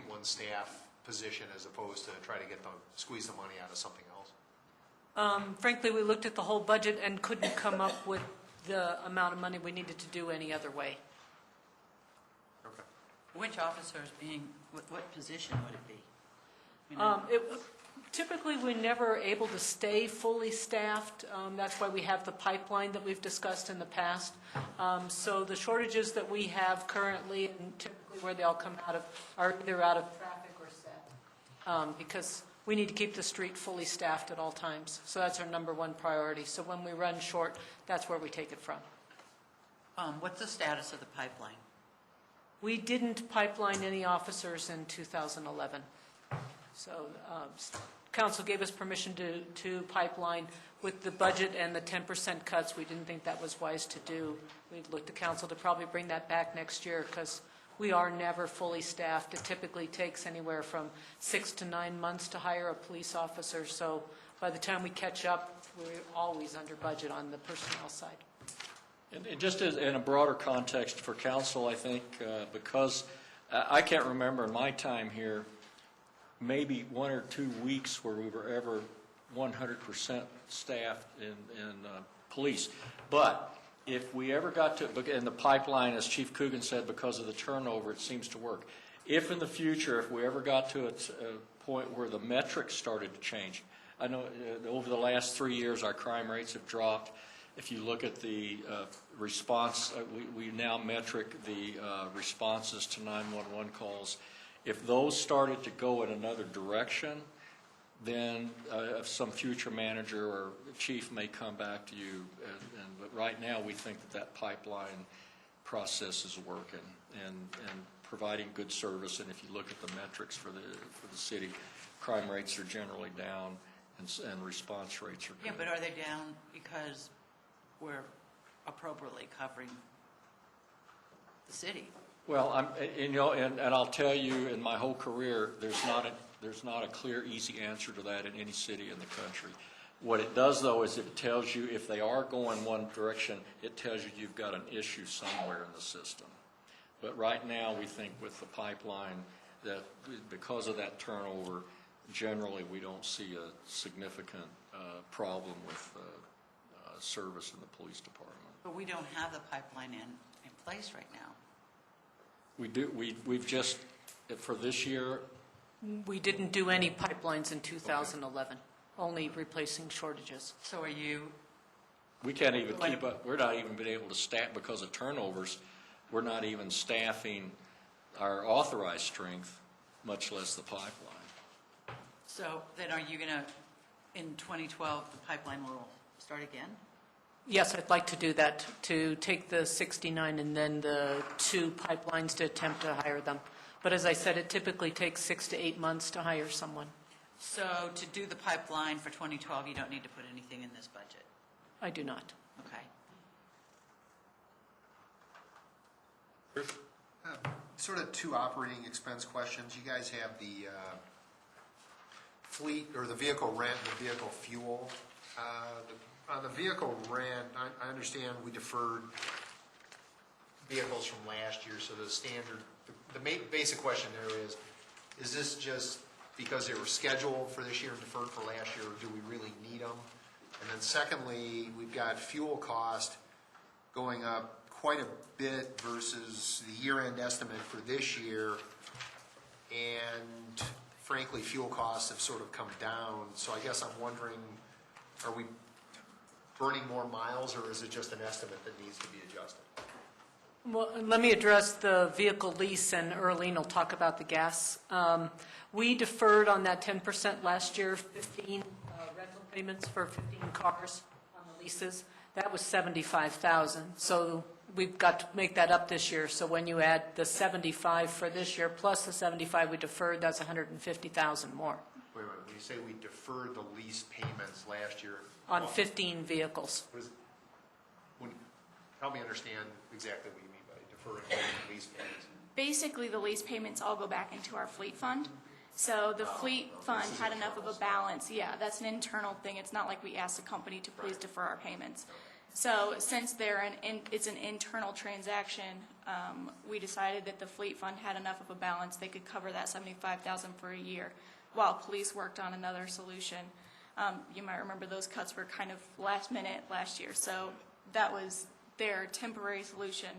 one staff position as opposed to try to squeeze the money out of something else? Frankly, we looked at the whole budget and couldn't come up with the amount of money we needed to do any other way. Okay. Which officer is being, what position would it be? I mean, Typically, we're never able to stay fully staffed. That's why we have the pipeline that we've discussed in the past. So the shortages that we have currently, and typically where they all come out of, are either out of traffic or set. Because we need to keep the street fully staffed at all times. So that's our number 1 priority. So when we run short, that's where we take it from. What's the status of the pipeline? We didn't pipeline any officers in 2011. So council gave us permission to pipeline with the budget and the 10% cuts. We didn't think that was wise to do. We looked to council to probably bring that back next year because we are never fully staffed. It typically takes anywhere from 6 to 9 months to hire a police officer. So by the time we catch up, we're always under budget on the personnel side. And just as in a broader context for council, I think, because I can't remember in my time here, maybe 1 or 2 weeks where we were ever 100% staffed in police. But if we ever got to, in the pipeline, as Chief Coogan said, because of the turnover, it seems to work. If in the future, if we ever got to a point where the metrics started to change, I know over the last 3 years our crime rates have dropped. If you look at the response, we now metric the responses to 911 calls. If those started to go in another direction, then some future manager or chief may come back to you. But right now, we think that pipeline process is working and providing good service. And if you look at the metrics for the city, crime rates are generally down and response rates are good. Yeah, but are they down because we're appropriately covering the city? Well, and I'll tell you, in my whole career, there's not a clear, easy answer to that in any city in the country. What it does, though, is it tells you if they are going one direction, it tells you you've got an issue somewhere in the system. But right now, we think with the pipeline that because of that turnover, generally we don't see a significant problem with service in the police department. But we don't have the pipeline in place right now. We do. We've just, for this year. We didn't do any pipelines in 2011, only replacing shortages. So are you? We can't even keep up. We're not even been able to staff because of turnovers. We're not even staffing our authorized strength, much less the pipeline. So then are you going to, in 2012, the pipeline will start again? Yes, I'd like to do that, to take the 69 and then the 2 pipelines to attempt to hire them. But as I said, it typically takes 6 to 8 months to hire someone. So to do the pipeline for 2012, you don't need to put anything in this budget? I do not. Okay. Sort of two operating expense questions. You guys have the fleet, or the vehicle rent, and the vehicle fuel. On the vehicle rent, I understand we deferred vehicles from last year, so the standard, the basic question there is this just because they were scheduled for this year and deferred for last year, or do we really need them? And then secondly, we've got fuel cost going up quite a bit versus the year-end estimate for this year, and frankly, fuel costs have sort of come down. So I guess I'm wondering, are we burning more miles, or is it just an estimate that needs to be adjusted? Well, let me address the vehicle lease, and Earlene will talk about the gas. We deferred on that 10% last year, 15 rental payments for 15 cars on the leases. That was $75,000. So we've got to make that up this year. So when you add the 75 for this year plus the 75 we deferred, that's 150,000 more. Wait, when you say we deferred the lease payments last year? On 15 vehicles. Help me understand exactly what you mean by deferring lease payments. Basically, the lease payments all go back into our fleet fund. So the fleet fund had enough of a balance. Yeah, that's an internal thing. It's not like we asked the company to please defer our payments. So since it's an internal transaction, we decided that the fleet fund had enough of a balance. They could cover that $75,000 for a year while police worked on another solution. You might remember those cuts were kind of last minute last year. So that was their temporary solution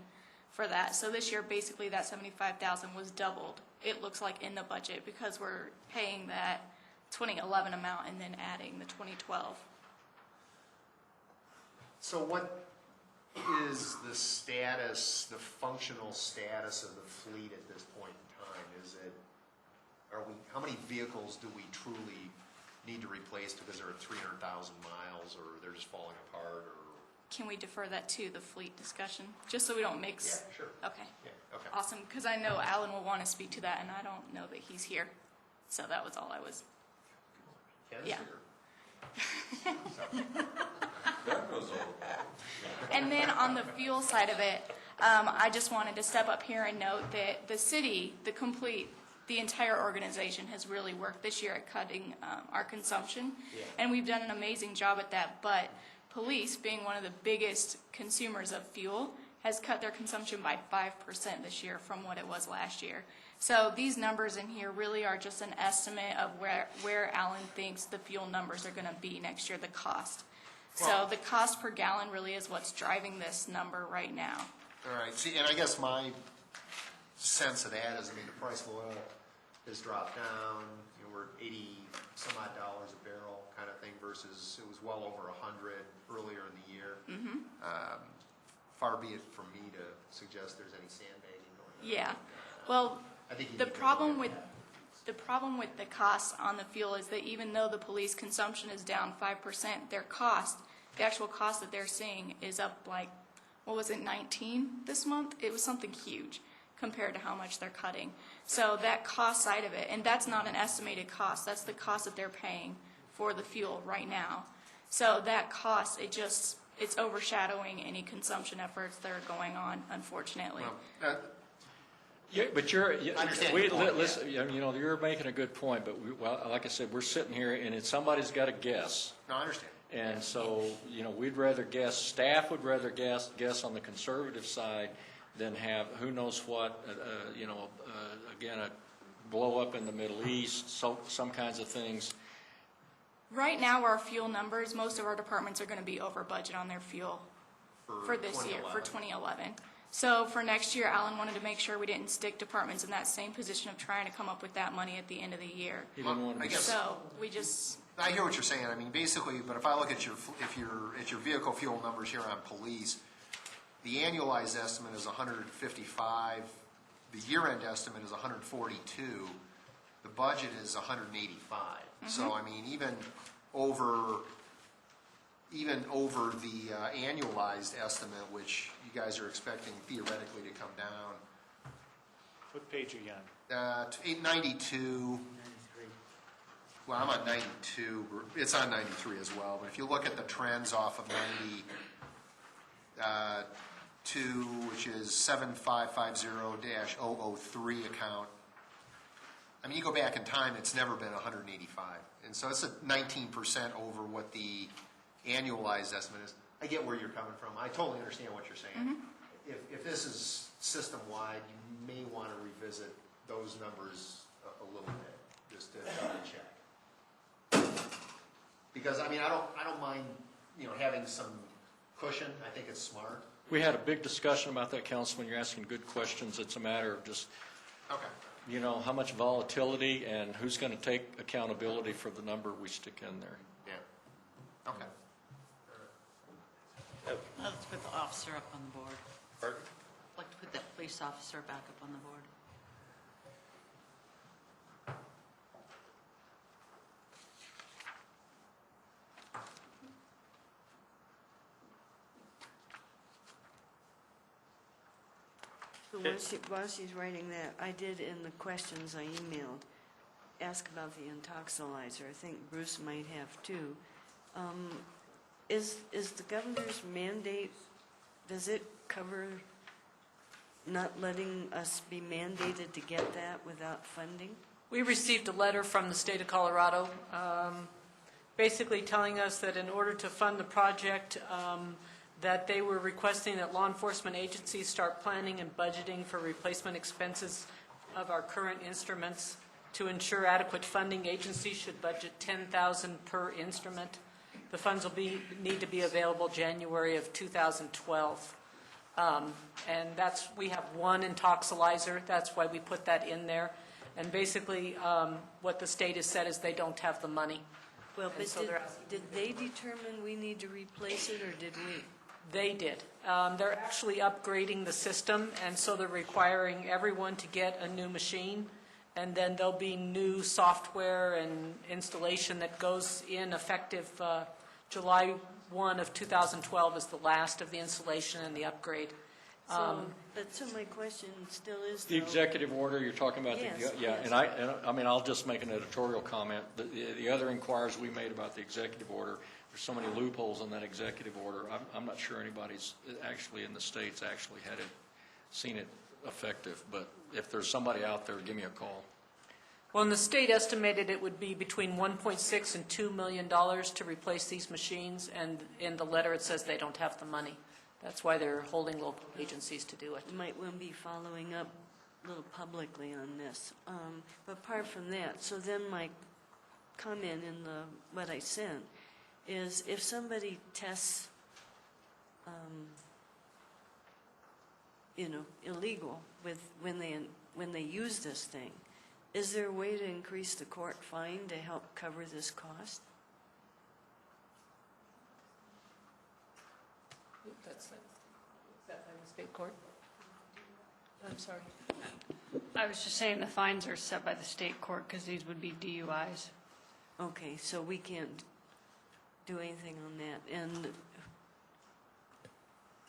for that. So this year, basically, that $75,000 was doubled, it looks like, in the budget, because we're paying that 2011 amount and then adding the 2012. So what is the status, the functional status of the fleet at this point in time? How many vehicles do we truly need to replace because they're at 300,000 miles, or they're just falling apart, or? Can we defer that to the fleet discussion, just so we don't mix? Yeah, sure. Okay. Yeah, okay. Awesome, because I know Alan will want to speak to that, and I don't know that he's here. So that was all I was. Ken's Yeah. here. That goes over. And then on the fuel side of it, I just wanted to step up here and note that the city, the entire organization has really worked this year at cutting our consumption. Yeah. And we've done an amazing job at that. But police, being one of the biggest consumers of fuel, has cut their consumption by 5% this year from what it was last year. So these numbers in here really are just an estimate of where Alan thinks the fuel numbers are going to be next year, the cost. So the cost per gallon really is what's driving this number right now. All right, see, and I guess my sense of that is, I mean, the price of oil has dropped down, we're 80 some odd dollars a barrel kind of thing versus it was well over 100 earlier in the year. Far be it from me to suggest there's any sandbagging going on. Yeah, well, I think you the need to problem look with at the cost on the fuel is that even though the police consumption is down 5%, their cost, the actual cost that they're seeing is up like, what was it, 19 this month? It was something huge compared to how much they're cutting. So that cost side of it, and that's not an estimated cost, that's the cost that they're paying for the fuel right now. So that cost, it's overshadowing any consumption efforts that are going on, unfortunately. Yeah, but you're, I understand your point, listen, you're making a good point, but like I said, we're sitting here and somebody's got to guess. No, I understand. And so, we'd rather guess, staff would rather guess on the conservative side than have who knows what, again, a blow up in the Middle East, some kinds of things. Right now, our fuel numbers, most of our departments are going to be over budget on their fuel for this year, for 2011. So for next year, Alan wanted to make sure we didn't stick departments in that same position of trying to come up with that money at the end of the year. So we just... I hear what you're saying. I mean, basically, but if I look at your vehicle fuel numbers here on police, the annualized estimate is 155. The year-end estimate is 142. The budget is 185. So I mean, even over the annualized estimate, which you guys are expecting theoretically to come down. What page are you on? 892. Well, I'm on 92. It's on 93 as well. But if you look at the trends off of which is 7550-003 account, I mean, you go back in time, it's never been 185. And so it's a 19% over what the annualized estimate is. I get where you're coming from. I totally understand what you're saying. If this is system-wide, you may want to revisit those numbers a little bit, just to double check. Because, I mean, I don't mind, having some cushion. I think it's smart. We had a big discussion about that, Councilman. You're asking good questions. It's a matter of just, how much volatility and who's going to take accountability for the number we stick in there. Yeah. Okay. Let's put the officer up on the board. Pardon? I'd like to put that police officer back up on the board. So while she's writing that, I did in the questions I emailed, ask about the intoxilizer. I think Bruce might have too. Is the governor's mandate, does it cover not letting us be mandated to get that without funding? We received a letter from the state of Colorado, basically telling us that in order to fund the project, that they were requesting that law enforcement agencies start planning and budgeting for replacement expenses of our current instruments. To ensure adequate funding, agencies should budget $10,000 per instrument. The funds will need to be available January of 2012. And we have one intoxilizer. That's why we put that in there. And basically, what the state has said is they don't have the money. Well, but did they determine we need to replace it, or did we? They did. They're actually upgrading the system, and so they're requiring everyone to get a new machine, and then there'll be new software and installation that goes in effective July 1 of 2012 is the last of the installation and the upgrade. So my question still is, The executive order you're talking about? Yes, Yeah, yes. and I mean, I'll just make an editorial comment. The other inquiries we made about the executive order, there's so many loopholes in that executive order. I'm not sure anybody's actually in the states actually seen it effective. But if there's somebody out there, give me a call. Well, and the state estimated it would be between $1.6 and $2 million to replace these machines, and in the letter it says they don't have the money. That's why they're holding local agencies to do it. Might want to be following up a little publicly on this. But apart from that, so then my comment in what I sent is if somebody tests, illegal when they use this thing, is there a way to increase the court fine to help cover this cost? Is that by the state court? I'm sorry. I was just saying the fines are set by the state court because these would be DUIs. Okay, so we can't do anything on that. And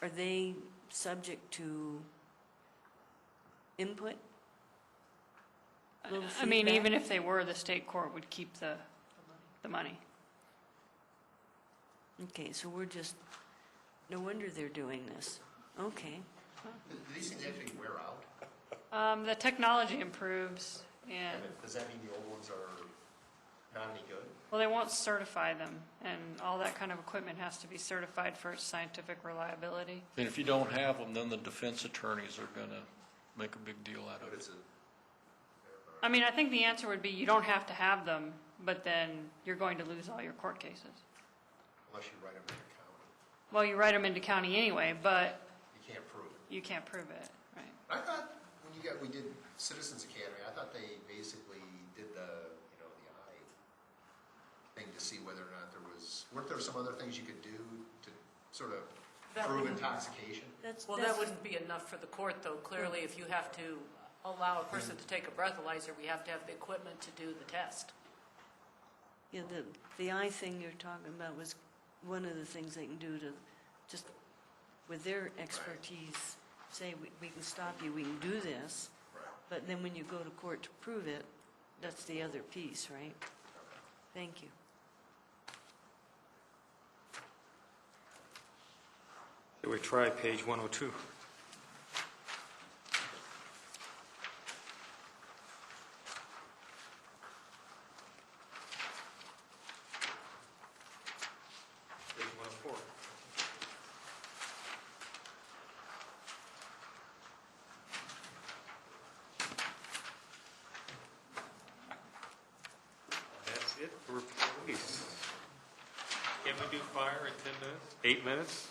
are they subject to input? I mean, even if they were, the state court would keep the money. Okay, so no wonder they're doing this. Okay. Do these things actually wear out? The technology improves, and Does that mean the old ones are not any good? well, they won't certify them, and all that kind of equipment has to be certified for its scientific reliability. And if you don't have them, then the defense attorneys are going to make a big deal out of it. I mean, I think the answer would be you don't have to have them, but then you're going to lose all your court cases. Unless you write them in the county. Well, you write them into county anyway, but You can't prove it. you can't prove it, right? I thought we did Citizens Academy, I thought they basically did the eye thing to see whether or not weren't there some other things you could do to sort of That prove wouldn't- intoxication? Well, that wouldn't be enough for the court, though. Clearly, if you have to allow a person to take a breathalyzer, we have to have the equipment to do the test. Yeah, the eye thing you're talking about was one of the things they can do to just, with their expertise, say, we can stop you, we can do this. But then when you go to court to prove it, that's the other piece, right? Thank you. We try page 102. Page 104. That's it for police. Can we do fire in 10 minutes? 8 minutes?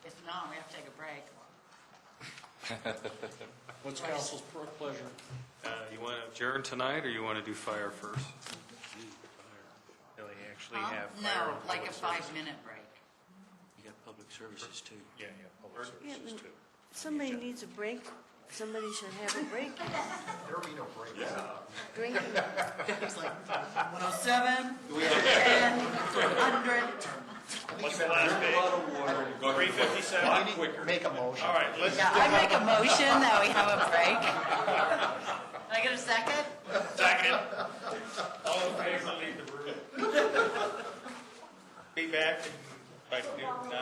If not, we have to take a break. What's council's pleasure? You want to adjourn tonight, or you want to do fire first? They actually Huh? have fire No, and like a public 5-minute break. You got public services too. Yeah, public Yeah, services but too. somebody needs a break. Somebody should have a break. There will be no break. Drink. It's like 107, 10, 100. What's the last page? 357. You need to make a motion. All right, let's. Yeah, I make a motion that we have a break. Can I get a second? Second. All in favor, leave the room. Be back by noon 9.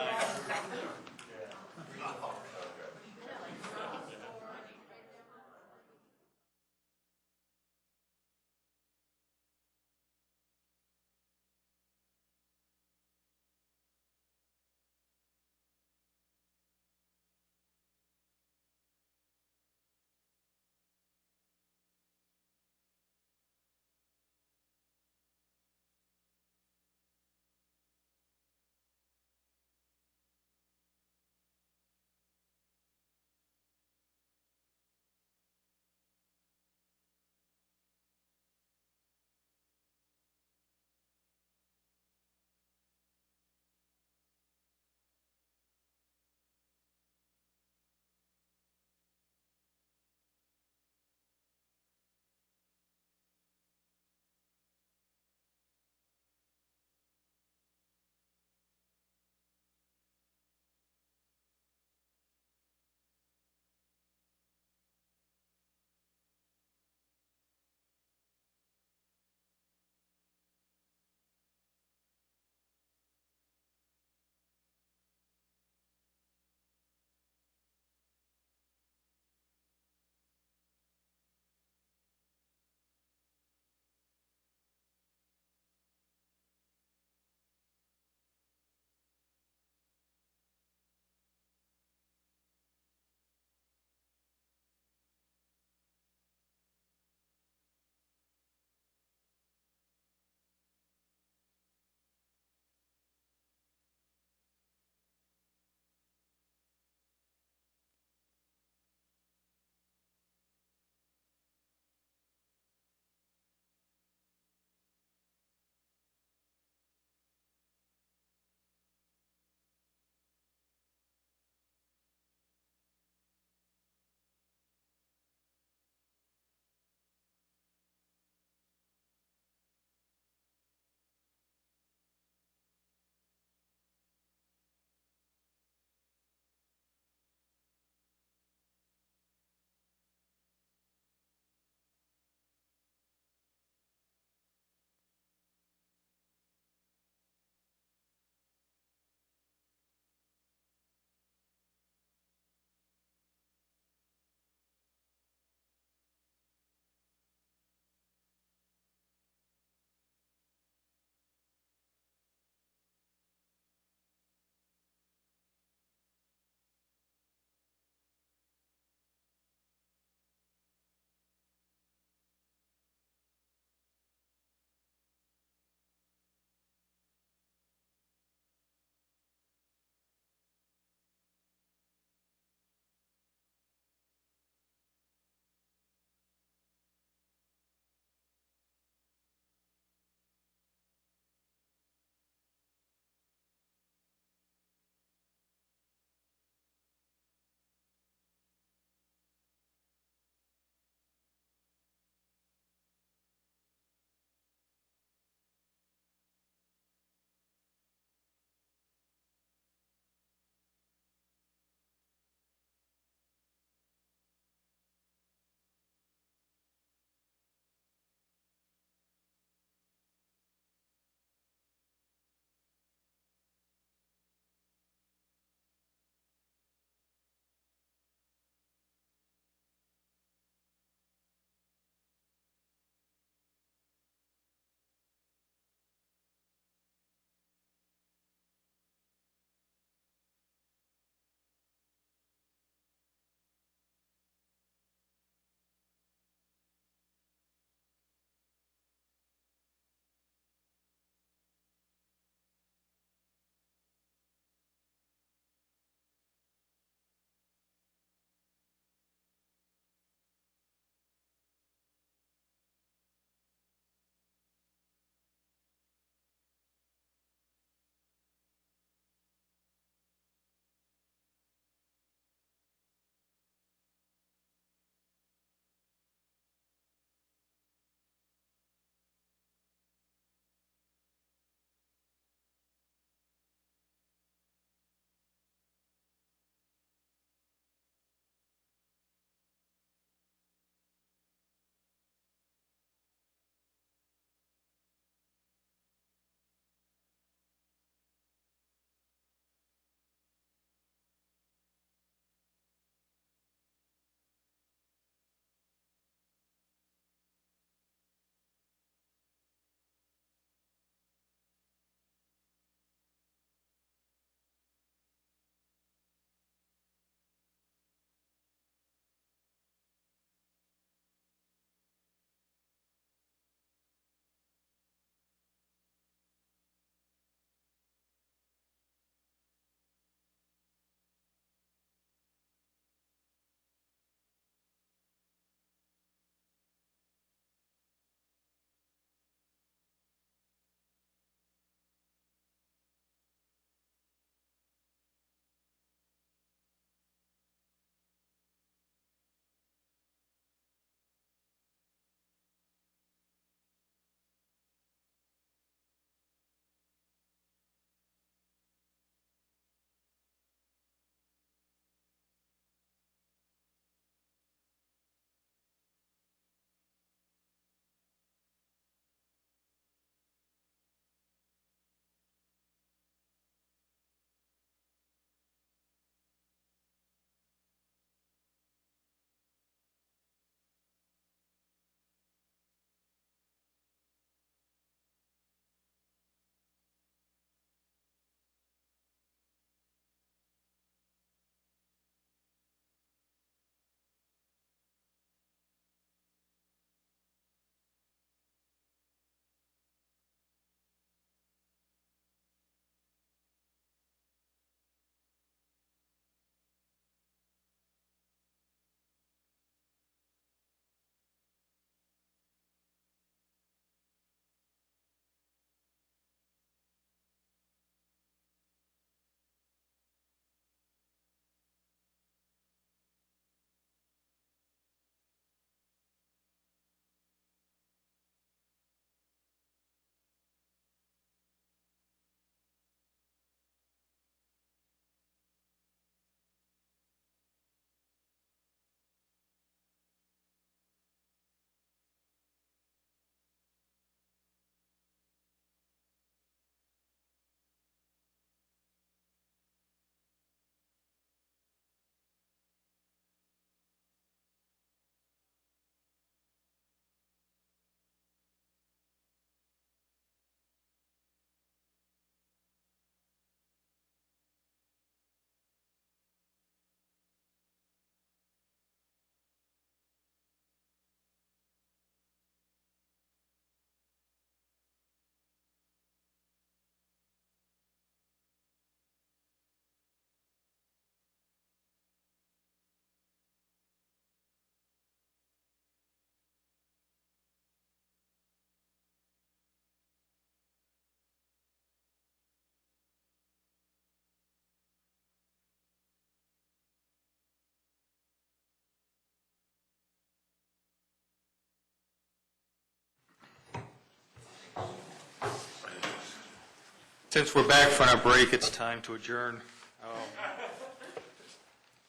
Since we're back from our break, it's time to adjourn.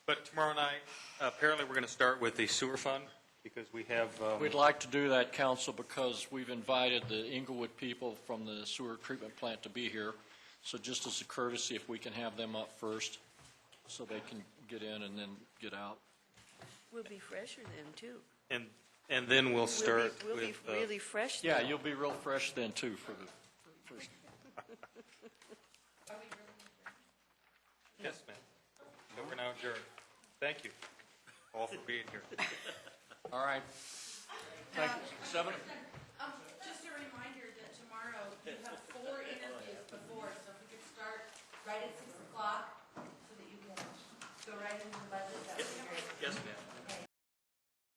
But tomorrow night, apparently, we're going to start with the sewer fund, because we have, We'd like to do that, council, because we've invited the Inglewood people from the sewer treatment plant to be here. So just as a courtesy, if we can have them up first, so they can get in and then get out. We'll be fresher then, too. and then we'll start We'll be with, really fresh Yeah, then. you'll be real fresh then, too, for the first. yes, ma'am. So we're now adjourned. Thank you all for being here. All right. Thank you. 7